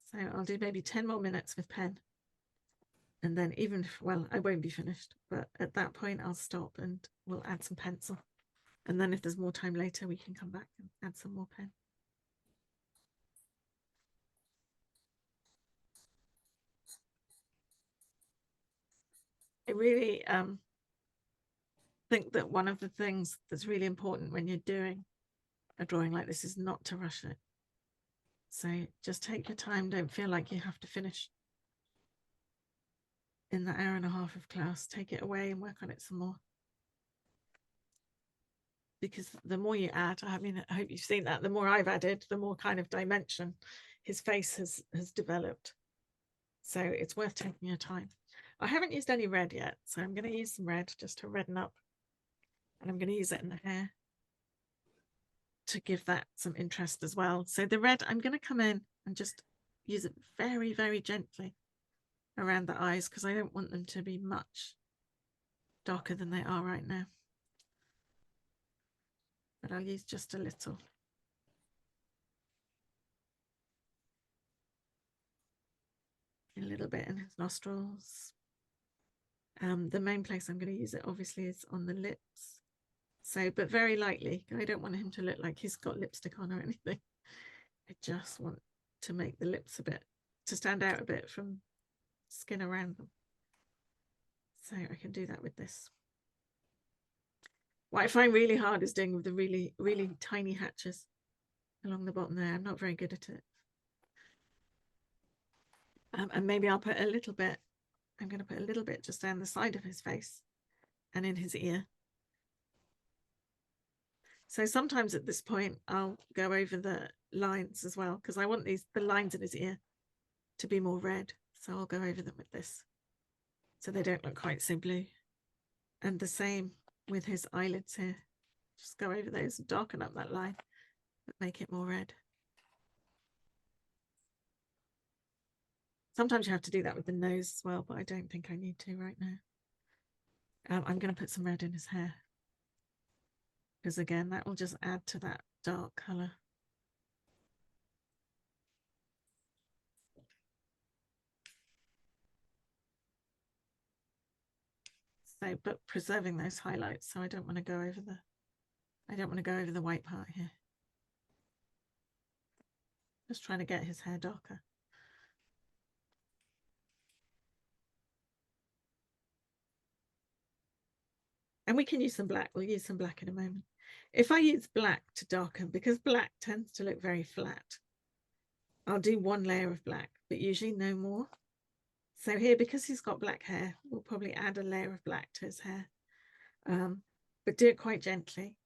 So I'll do maybe 10 more minutes with pen. And then even if, well, I won't be finished, but at that point I'll stop and we'll add some pencil. And then if there's more time later, we can come back and add some more pen. I really think that one of the things that's really important when you're doing a drawing like this is not to rush it. So just take your time. Don't feel like you have to finish in the hour and a half of class. Take it away and work on it some more. Because the more you add, I mean, I hope you've seen that, the more I've added, the more kind of dimension his face has developed. So it's worth taking your time. I haven't used any red yet, so I'm going to use some red just to redden up. And I'm going to use it in the hair to give that some interest as well. So the red, I'm going to come in and just use it very, very gently around the eyes because I don't want them to be much darker than they are right now. But I'll use just a little. little bit in his nostrils. The main place I'm going to use it obviously is on the lips. So, but very lightly. I don't want him to look like he's got lipstick on or anything. I just want to make the lips to stand out a bit from skin around them. So I can do that with this. What I find really hard is doing with the really, really tiny hatches along the bottom there. I'm not very good at it. And maybe I'll put a little bit, I'm going to put a little bit just down the side of his face and in his ear. So sometimes at this point, I'll go over the lines as well, because I want the lines in his ear to be more red. So I'll go over them with this, so they don't look quite so blue. And the same with his eyelids here. Just go over those and darken up that line, but make it more red. Sometimes you have to do that with the nose as well, but I don't think I need to right now. I'm going to put some red in his hair, because again, that will just add to that dark colour. So, but preserving those highlights, so I don't want to go over the white part here. Just trying to get his hair darker. And we can use some black. We'll use some black in a moment. If I use black to darken, because black tends to look very flat, I'll do one layer of black, but usually no more. So here, because he's got black hair, we'll probably add a layer of black to his hair, but do it quite gently.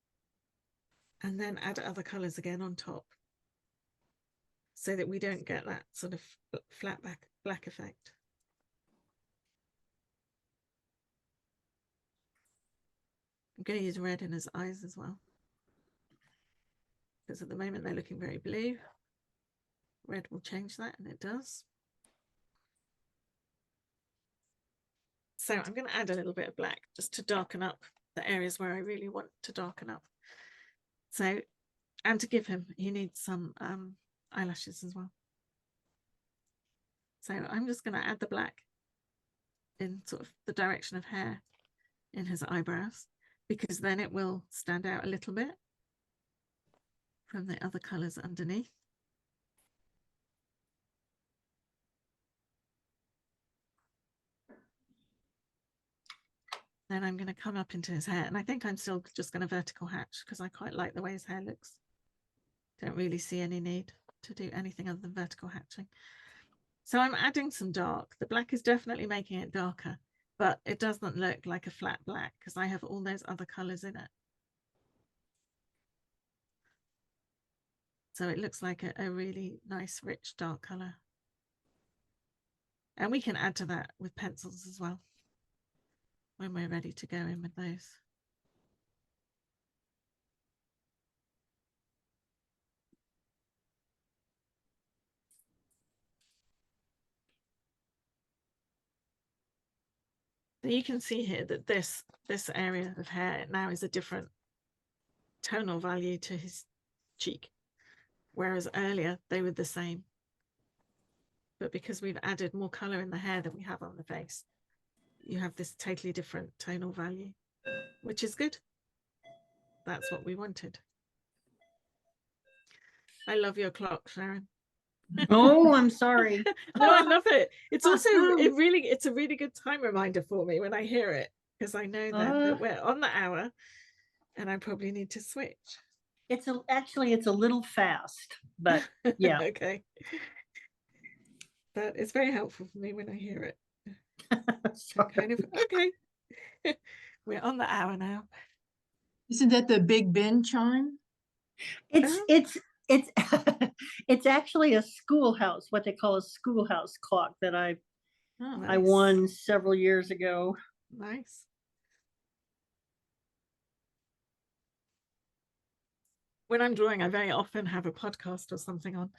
And then add other colours again on top, so that we don't get that sort of flat black effect. I'm going to use red in his eyes as well, because at the moment they're looking very blue. Red will change that, and it does. So I'm going to add a little bit of black just to darken up the areas where I really want to darken up. So, and to give him, he needs some eyelashes as well. So I'm just going to add the black in sort of the direction of hair in his eyebrows, because then it will stand out a little bit from the other colours underneath. Then I'm going to come up into his hair, and I think I'm still just going to vertical hatch, because I quite like the way his hair looks. Don't really see any need to do anything other than vertical hatching. So I'm adding some dark. The black is definitely making it darker, but it doesn't look like a flat black because I have all those other colours in it. So it looks like a really nice, rich, dark colour. And we can add to that with pencils as well, when we're ready to go in with those. So you can see here that this area of hair now is a different tonal value to his cheek, whereas earlier they were the same. But because we've added more colour in the hair than we have on the face, you have this totally different tonal value, which is good. That's what we wanted. I love your clock, Sharon. Oh, I'm sorry. No, I love it. It's also it's a really good time reminder for me when I hear it, because I know that we're on the hour and I probably need to switch. Actually it's a little fast, but yeah. Okay. But it's very helpful for me when I hear it. Kind of okay. We're on the hour now. Isn't that the Big Ben chime? It's it's actually a schoolhouse, what they call a schoolhouse clock that I won several years ago. Nice. When I'm drawing, I very often have a podcast or something on.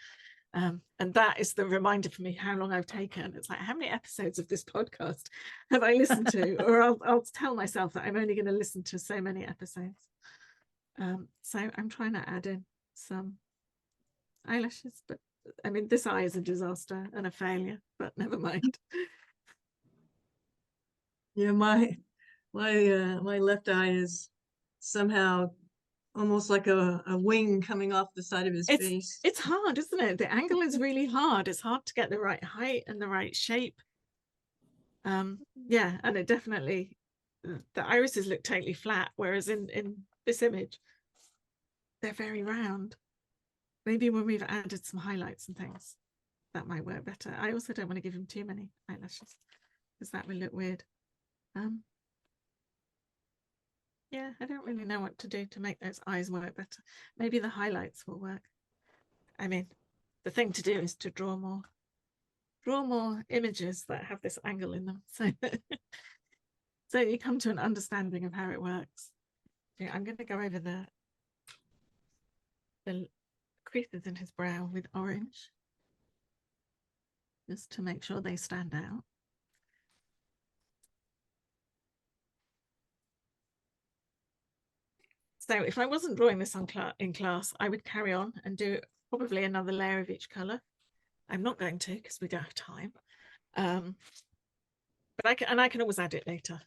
And that is the reminder for me how long I've taken. It's like, how many episodes of this podcast have I listened to? Or I'll tell myself that I'm only going to listen to so many episodes. So I'm trying to add in some eyelashes, but I mean, this eye is a disaster and a failure, but never mind. Yeah, my left eye is somehow almost like a wing coming off the side of his face. It's hard, isn't it? The angle is really hard. It's hard to get the right height and the right shape. Yeah, and it definitely, the irises look totally flat, whereas in this image, they're very round. Maybe when we've added some highlights and things, that might work better. I also don't want to give him too many eyelashes because that will look weird. Yeah, I don't really know what to do to make those eyes work better. Maybe the highlights will work. I mean, the thing to do is to draw more images that have this angle in them. So, so you come to an understanding of how it works. Yeah, I'm going to go over the creases in his brow with orange, just to make sure they stand out. So if I wasn't drawing this in class, I would carry on and do probably another layer of each color. I'm not going to because we don't have time. But I can always add it later.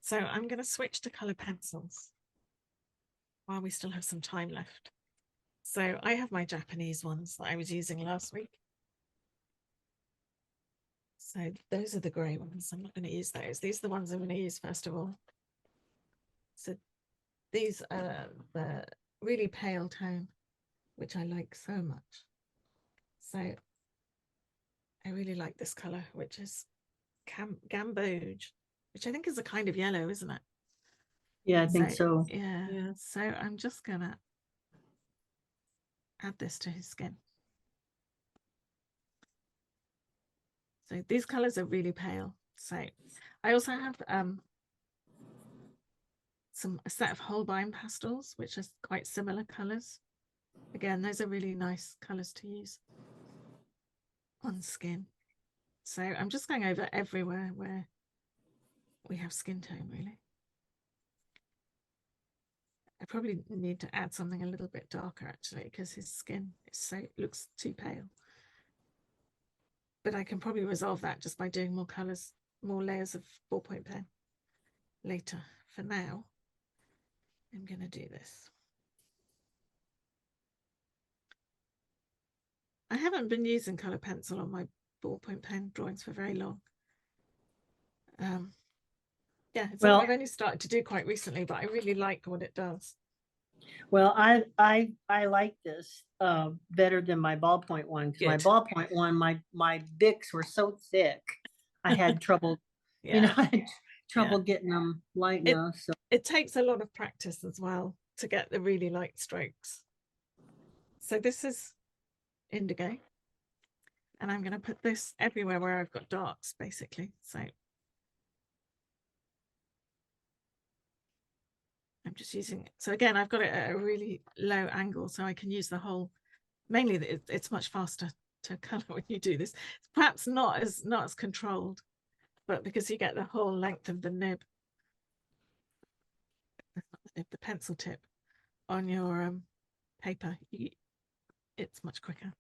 So I'm going to switch to color pencils while we still have some time left. So I have my Japanese ones that I was using last week. So those are the gray ones. I'm not going to use those. These are the ones I'm going to use first of all. So these are the really pale tone, which I like so much. So I really like this color, which is gamboge, which I think is a kind of yellow, isn't it? Yeah, I think so. Yeah. So I'm just gonna add this to his skin. So these colors are really pale. So I also have a set of Holbein pastels, which are quite similar colors. Again, those are really nice colors to use on skin. So I'm just going over everywhere where we have skin tone, really. I probably need to add something a little bit darker actually, because his skin looks too pale. But I can probably resolve that just by doing more colors, more layers of ballpoint pen later. For now, I'm going to do this. I haven't been using color pencil on my ballpoint pen drawings for very long. Yeah, it's something I've only started to do quite recently, but I really like what it does. Well, I like this better than my ballpoint one, because my ballpoint one, my Bics were so thick, I had trouble. Yeah. You know, I had trouble getting them light enough. So it takes a lot of practice as well to get the really light strokes. So this is indigo, and I'm going to put this everywhere where I've got darks, basically. So I'm just using it. So again, I've got it at a really low angle, so I can use the whole. Mainly, it's much faster to color when you do this. It's perhaps not as controlled, but because you get the whole length of the nib, the pencil tip on your paper, it's much quicker.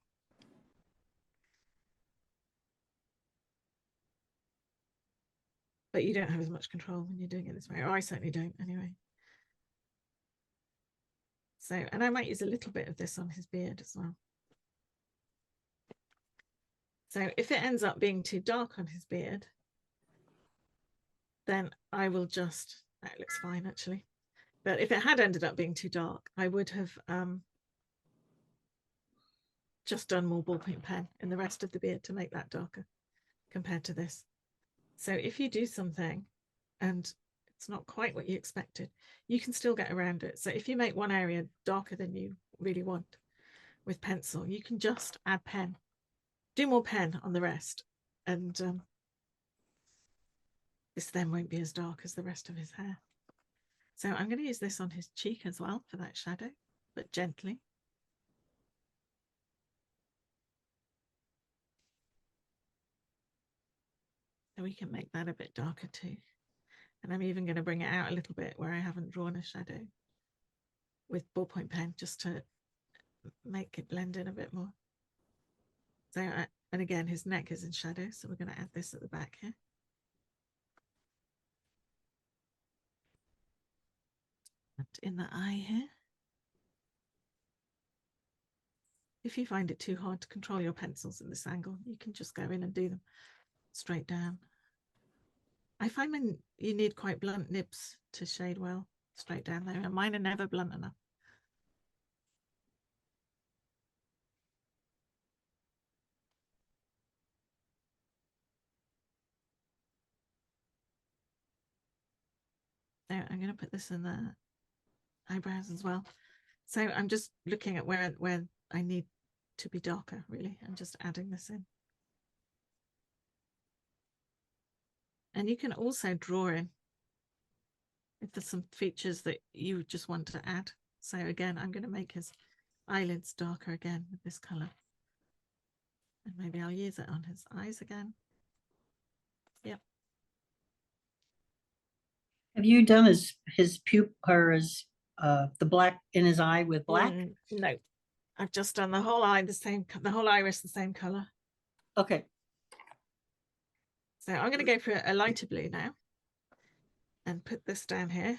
But you don't have as much control when you're doing it this way, or I certainly don't anyway. So, and I might use a little bit of this on his beard as well. So if it ends up being too dark on his beard, then I will just, that looks fine actually. But if it had ended up being too dark, I would have just done more ballpoint pen in the rest of the beard to make that darker compared to this. So if you do something and it's not quite what you expected, you can still get around it. So if you make one area darker than you really want with pencil, you can just add pen, do more pen on the rest, and this then won't be as dark as the rest of his hair. So I'm going to use this on his cheek as well for that shadow, but gently. So we can make that a bit darker too. And I'm even going to bring it out a little bit where I haven't drawn a shadow with ballpoint pen, just to make it blend in a bit more. So, and again, his neck is in shadow, so we're going to add this at the back here. And in the eye here. If you find it too hard to control your pencils in this angle, you can just go in and do them straight down. I find when you need quite blunt nibs to shade well straight down there, and mine are never blunt enough. So I'm going to put this in the eyebrows as well. So I'm just looking at where I need to be darker, really. I'm just adding this in. And you can also draw in if there's some features that you just want to add. So again, I'm going to make his eyelids darker again with this color. And maybe I'll use it on his eyes again. Yep. Have you done his pupil or his the black in his eye with black? No, I've just done the whole eye the whole iris the same color. Okay. So I'm going to go for a lighter blue now and put this down here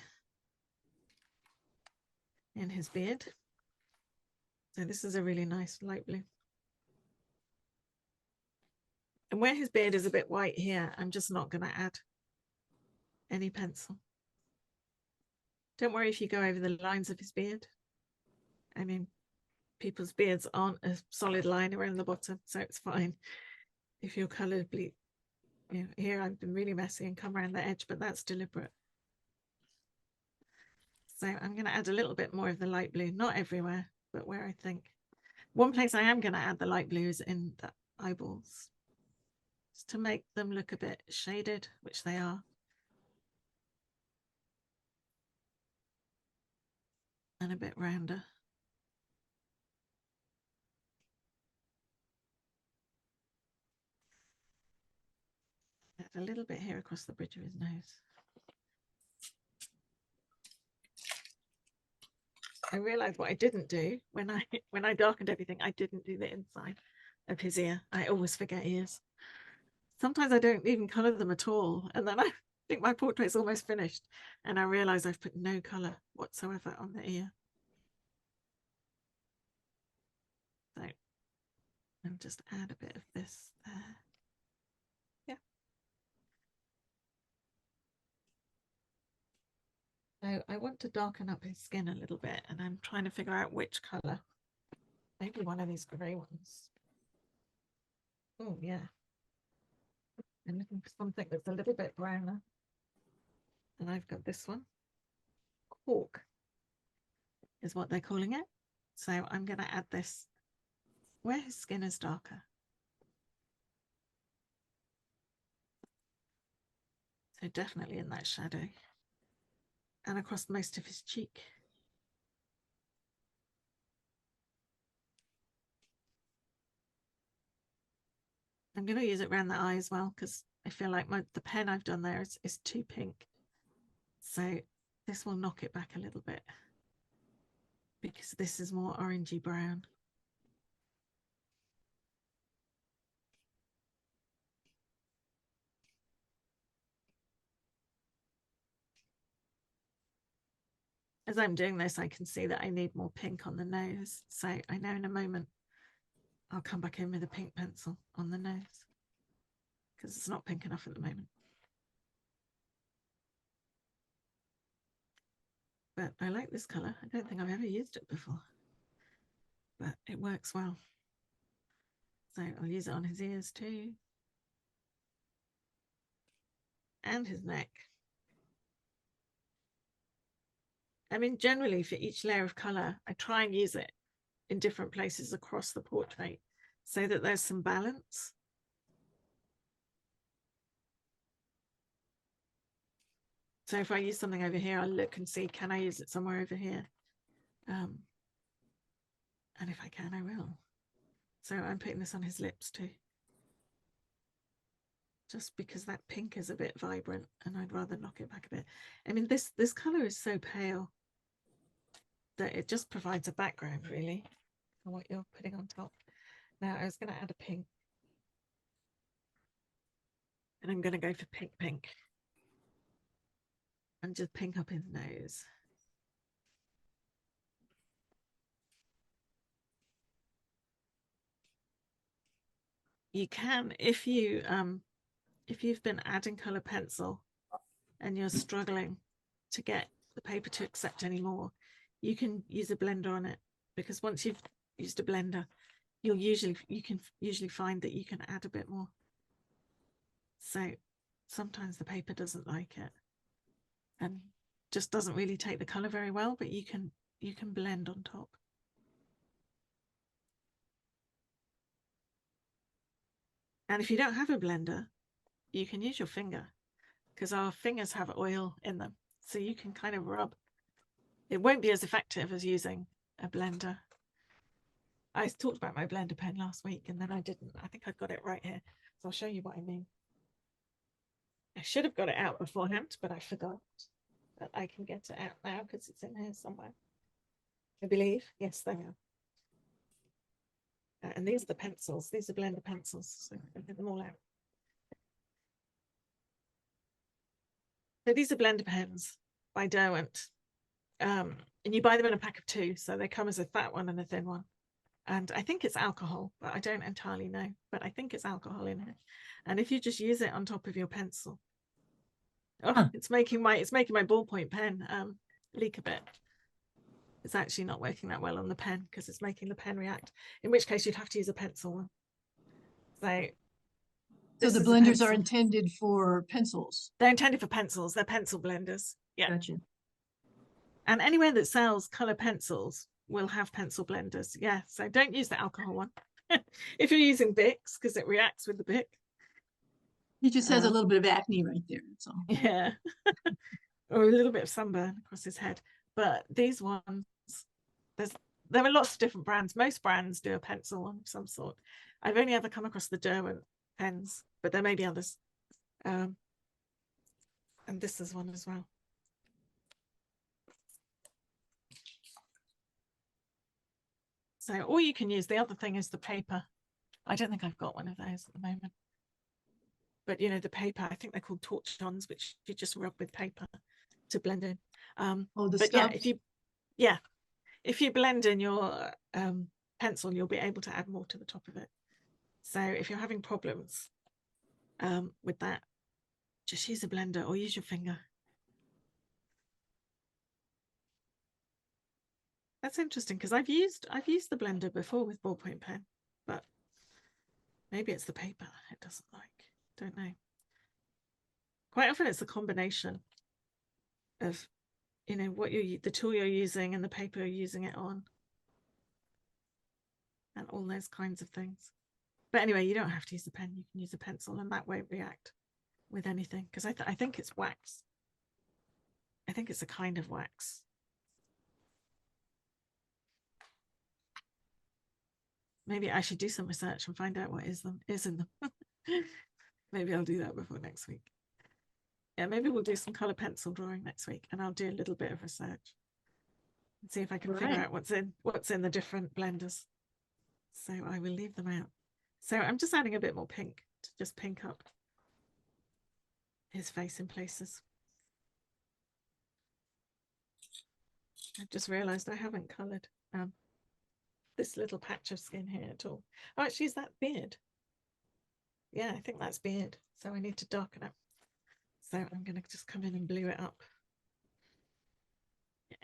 in his beard. So this is a really nice light blue. And where his beard is a bit white here, I'm just not going to add any pencil. Don't worry if you go over the lines of his beard. I mean, people's beards aren't a solid line around the bottom, so it's fine if your color bleed. You know, here I've been really messy and come around the edge, but that's deliberate. So I'm going to add a little bit more of the light blue, not everywhere, but where I think. One place I am going to add the light blue is in the eyeballs, just to make them look a bit shaded, which they are. And a bit rounder. Add a little bit here across the bridge of his nose. I realized what I didn't do when I darkened everything. I didn't do the inside of his ear. I always forget ears. Sometimes I don't even color them at all, and then I think my portrait's almost finished, and I realize I've put no color whatsoever on the ear. So I'll just add a bit of this there. Yeah. So I want to darken up his skin a little bit, and I'm trying to figure out which color. Maybe one of these gray ones. Oh yeah. I'm looking for something that's a little bit browner. And I've got this one. Cork is what they're calling it. So I'm going to add this where his skin is darker. So definitely in that shadow. And across most of his cheek. I'm going to use it around the eye as well, because I feel like the pen I've done there is too pink. So this will knock it back a little bit, because this is more orangey brown. As I'm doing this, I can see that I need more pink on the nose. So I know in a moment I'll come back in with a pink pencil on the nose, because it's not pink enough at the moment. But I like this color. I don't think I've ever used it before, but it works well. So I'll use it on his ears too. And his neck. I mean, generally for each layer of color, I try and use it in different places across the portrait so that there's some balance. So if I use something over here, I'll look and see, can I use it somewhere over here? And if I can, I will. So I'm putting this on his lips too. Just because that pink is a bit vibrant and I'd rather knock it back a bit. I mean, this color is so pale that it just provides a background really for what you're putting on top. Now I was going to add a pink. And I'm going to go for pink, pink. And just pink up his nose. You can, if you've been adding color pencil and you're struggling to get the paper to accept any more, you can use a blender on it, because once you've used a blender, you can usually find that you can add a bit more. So sometimes the paper doesn't like it and just doesn't really take the color very well, but you can blend on top. And if you don't have a blender, you can use your finger, because our fingers have oil in them. So you can kind of rub. It won't be as effective as using a blender. I talked about my blender pen last week and then I didn't. I think I've got it right here. So I'll show you what I mean. I should have got it out beforehand, but I forgot. But I can get it out now because it's in here somewhere. I believe. Yes, they are. And these are the pencils. These are blender pencils. So I'll get them all out. So these are blender pens by Derwent. And you buy them in a pack of 2. So they come as a fat one and a thin one. And I think it's alcohol, but I don't entirely know. But I think it's alcohol in it. And if you just use it on top of your pencil, it's making my ballpoint pen leak a bit. It's actually not working that well on the pen because it's making the pen react. In which case you'd have to use a pencil one. So the blenders are intended for pencils. They're intended for pencils. They're pencil blenders. Yeah. Gotcha. And anywhere that sells color pencils will have pencil blenders. Yeah. So don't use the alcohol one. If you're using Bics, because it reacts with the Bic. He just has a little bit of acne right there. That's all. Yeah. Or a little bit of sunburn across his head. But these ones, there are lots of different brands. Most brands do a pencil one of some sort. I've only ever come across the Derwent pens, but there may be others. And this is one as well. So, or you can use, the other thing is the paper. I don't think I've got one of those at the moment. But you know, the paper, I think they're called torchons, which you just rub with paper to blend in. But stuff. yeah, if you blend in your pencil, you'll be able to add more to the top of it. So if you're having problems with that, just use a blender or use your finger. That's interesting because I've used the blender before with ballpoint pen, but maybe it's the paper it doesn't like. Don't know. Quite often it's a combination of, you know, what the tool you're using and the paper you're using it on, and all those kinds of things. But anyway, you don't have to use a pen. You can use a pencil, and that won't react with anything because I think it's wax. I think it's a kind of wax. Maybe I should do some research and find out what is in them. Maybe I'll do that before next week. Yeah, maybe we'll do some color pencil drawing next week, and I'll do a little bit of research and see if I can figure out what's in the different blenders. So I will leave them out. So I'm just adding a bit more pink to just pink up his face in places. I've just realized I haven't colored this little patch of skin here at all. Oh, actually, is that beard? Yeah, I think that's beard. So I need to darken it. So I'm going to just come in and blue it up. Yeah.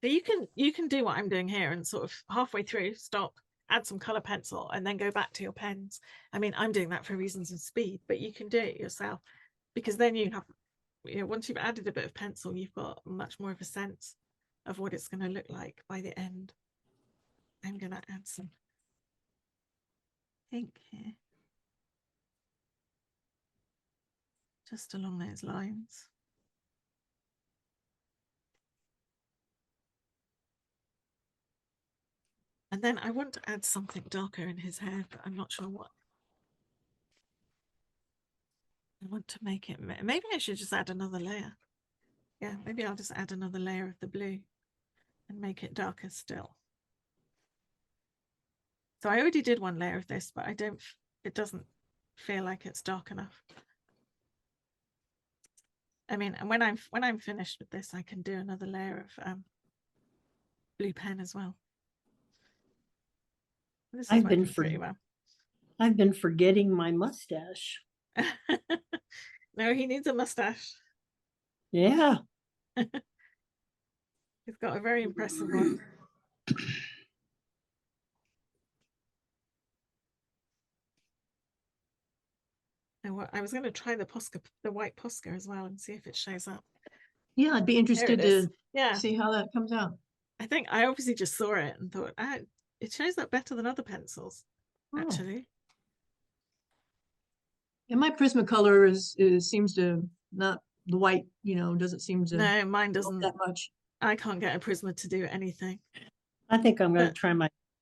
So you can do what I'm doing here and sort of halfway through stop, add some color pencil, and then go back to your pens. I mean, I'm doing that for reasons of speed, but you can do it yourself because then you have, you know, once you've added a bit of pencil, you've got much more of a sense of what it's going to look like by the end. I'm going to add some pink here, just along those lines. And then I want to add something darker in his hair, but I'm not sure what. I want to make it, maybe I should just add another layer. Yeah, maybe I'll just add another layer of the blue and make it darker still. So I already did one layer of this, but it doesn't feel like it's dark enough. I mean, and when I'm finished with this, I can do another layer of blue pen as well. This is working pretty well. I've been forgetting my mustache. No, he needs a mustache. Yeah. He's got a very impressive one. And I was going to try the Posca, the white Posca as well, and see if it shows up. Yeah, I'd be interested to yeah. see how that comes out. I think I obviously just saw it and thought, it shows up better than other pencils, actually. And my Prismacolor is seems to not the white, you know, doesn't seem to. No, mine doesn't that much. I can't get a Prisma to do anything. I think I'm going to try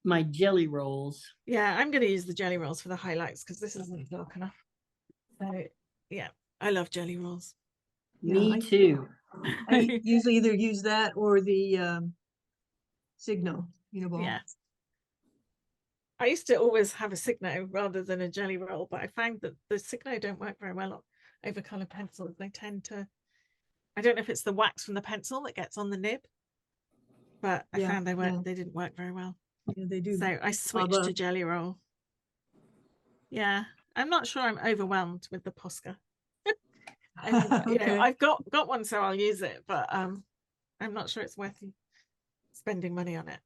my jelly rolls. Yeah, I'm going to use the jelly rolls for the highlights because this isn't dark enough. So yeah, I love jelly rolls. Me too. I usually either use that or the Signo, you know. Yeah. I used to always have a Signo rather than a jelly roll, but I found that the Signo don't work very well over colored pencils. They tend to, I don't know if it's the wax from the pencil that gets on the nib, but I found they didn't work very well. Yeah, they do. So I switched to jelly roll. Yeah, I'm not sure I'm overwhelmed with the Posca. You know, I've got one, so I'll use it, but I'm not sure it's worth spending money on it.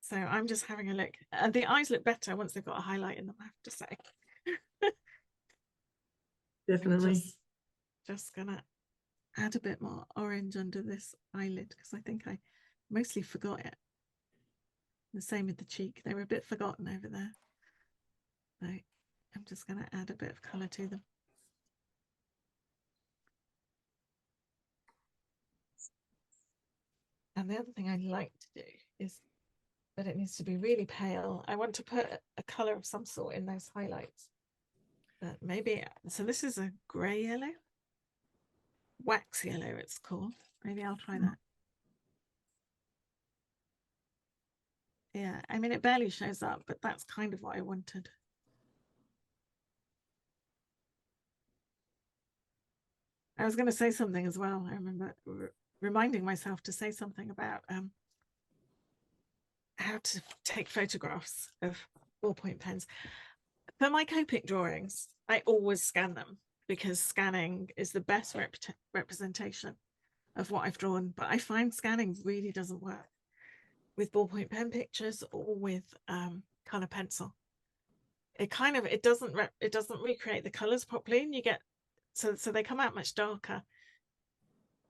So I'm just having a look, and the eyes look better once they've got a highlight in them, I have to say. Definitely. Just gonna add a bit more orange under this eyelid because I think I mostly forgot it. The same with the cheek, they were a bit forgotten over there. So I'm just going to add a bit of colour to them. And the other thing I like to do is that it needs to be really pale. I want to put a colour of some sort in those highlights. But maybe, so this is a grey yellow, wax yellow it's called. Maybe I'll try that. Yeah, I mean, it barely shows up, but that's kind of what I wanted. I was going to say something as well. I remember reminding myself to say something about how to take photographs of ballpoint pens. For my Copic drawings, I always scan them because scanning is the best representation of what I've drawn. But I find scanning really doesn't work with ballpoint pen pictures or with color pencil. It doesn't recreate the colors properly, and you get so they come out much darker.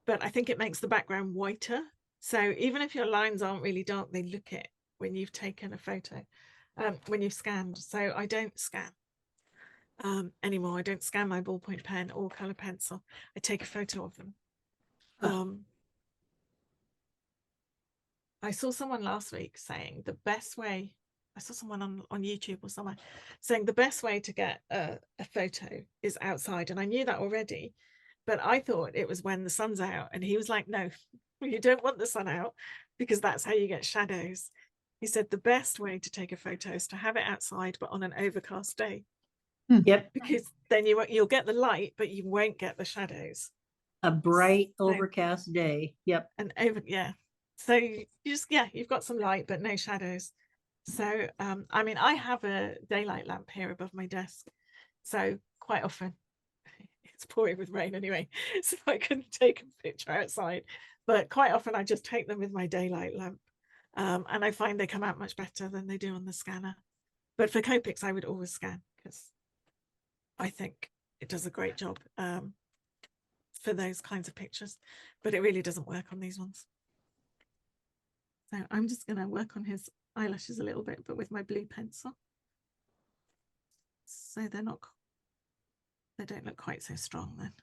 But I think it makes the background whiter. So even if your lines aren't really dark, they look it when you've taken a photo, when you've scanned. So I don't scan anymore. I don't scan my ballpoint pen or color pencil. I take a photo of them. I saw someone last week saying the best way, I saw someone on YouTube or somewhere saying the best way to get a photo is outside. And I knew that already, but I thought it was when the sun's out. And he was like, no, you don't want the sun out because that's how you get shadows. He said the best way to take a photo is to have it outside, but on an overcast day. Yep. Because then you'll get the light, but you won't get the shadows. A bright overcast day. Yep. And yeah. So you just, you've got some light, but no shadows. So, I mean, I have a daylight lamp here above my desk. So quite often it's pouring with rain anyway, so I couldn't take a picture outside. But quite often I just take them with my daylight lamp. And I find they come out much better than they do on the scanner. But for Copics, I would always scan because I think it does a great job for those kinds of pictures. But it really doesn't work on these ones. So I'm just going to work on his eyelashes a little bit, but with my blue pencil. So they don't look quite so strong then.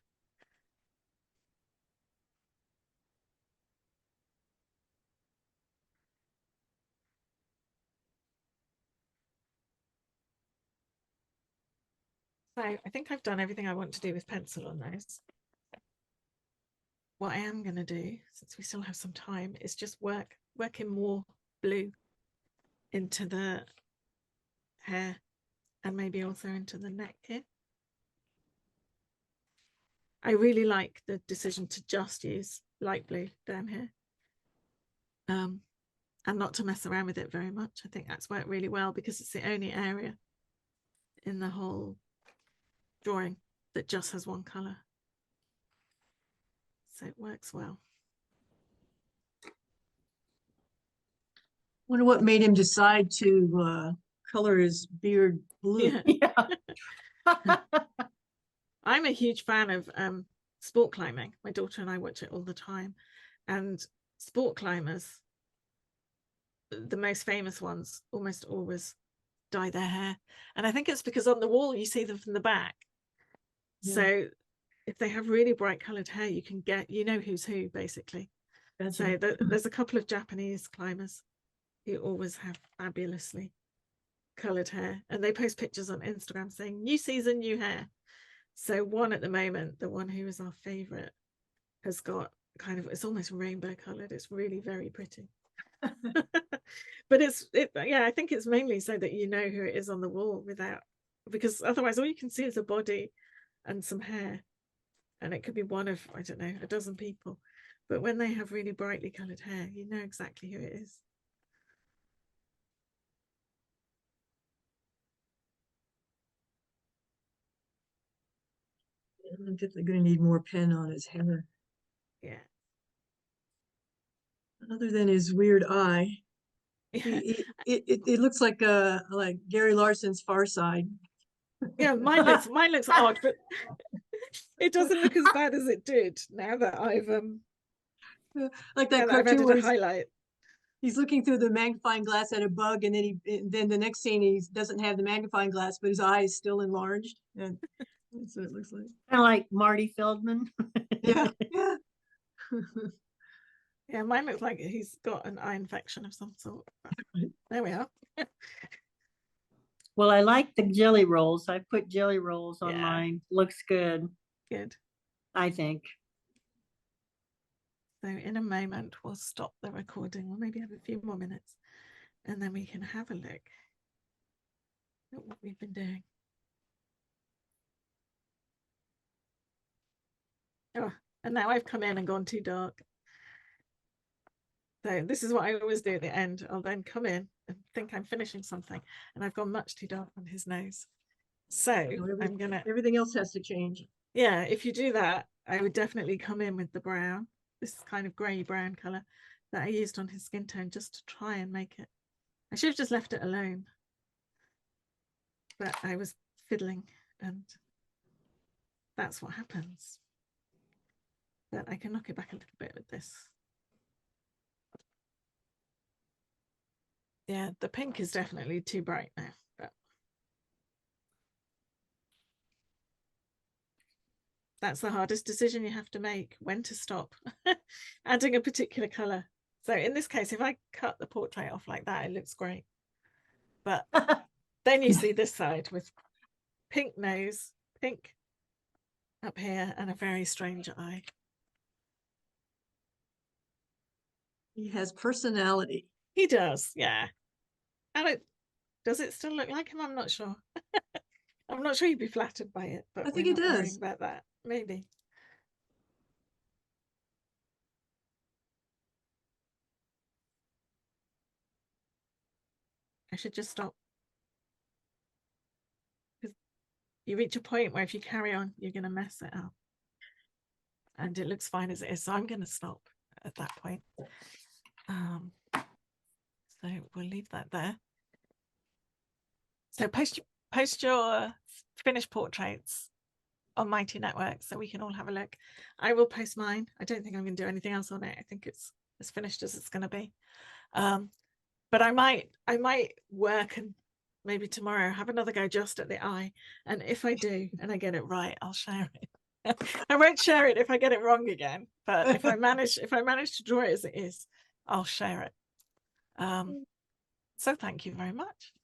So I think I've done everything I want to do with pencil on those. what I am going to do, since we still have some time, is just work in more blue into the hair and maybe also into the neck here. I really like the decision to just use light blue down here, and not to mess around with it very much. I think that's worked really well because it's the only area in the whole drawing that just has one color. So it works well. Wonder what made him decide to color his beard blue. Yeah. Yeah. I'm a huge fan of sport climbing. My daughter and I watch it all the time. And sport climbers, the most famous ones, almost always dye their hair. And I think it's because on the wall you see them from the back. Yeah. So if they have really bright colored hair, you can get, you know who's who, basically. So there's a couple of Japanese climbers who always have fabulously colored hair, and they post pictures on Instagram saying new season, new hair. So one at the moment, the one who is our favorite, has got kind of, it's almost rainbow colored. It's really very pretty. But yeah, I think it's mainly so that you know who it is on the wall, without, because otherwise all you can see is a body and some hair, and it could be one of, I don't know, a dozen people. But when they have really brightly colored hair, you know exactly who it is. I'm definitely going to need more pen on his hair. Yeah. Other than his weird eye, it looks like Gary Larson's Far Side. Yeah, mine looks odd, but it doesn't look as bad as it did now that I've like that I've cartoon added where a highlight. He's looking through the magnifying glass at a bug, and then the next scene he doesn't have the magnifying glass, but his eye is still enlarged. And that's what it looks like. Kind of like Marty Feldman. Yeah, yeah. Yeah, mine looks like he's got an eye infection of some sort. There we are. Well, I like the jelly rolls. I put jelly rolls on mine. Looks good. Good. I think. So in a moment, we'll stop the recording. We'll maybe have a few more minutes, and then we can have a look at what we've been doing. Oh, and now I've come in and gone too dark. So this is what I always do at the end. I'll then come in and think I'm finishing something, and I've gone much too dark on his nose. So I'm gonna, everything else has to change. Yeah, if you do that, I would definitely come in with the brown, this kind of grey brown color that I used on his skin tone, just to try and make it. I should have just left it alone, but I was fiddling, and that's what happens. But I can knock it back a little bit with this. Yeah, the pink is definitely too bright now, but that's the hardest decision you have to make, when to stop adding a particular color. So in this case, if I cut the portrait off like that, it looks great. But then you see this side with pink nose, pink up here, and a very strange eye. He has personality. He does, yeah. And does it still look like him? I'm not sure. I'm not sure you'd be flattered by it, but I think it does. About that, maybe. I should just stop. Because you reach a point where if you carry on, you're going to mess it up. And it looks fine as it is. So I'm going to stop at that point. So we'll leave that there. So post your finished portraits on Mighty Network so we can all have a look. I will post mine. I don't think I'm going to do anything else on it. I think it's as finished as it's going to be. But I might work and maybe tomorrow have another go just at the eye. And if I do and I get it right, I'll share it. I won't share it if I get it wrong again. But if I manage to draw it as it is, I'll share it. So thank you very much.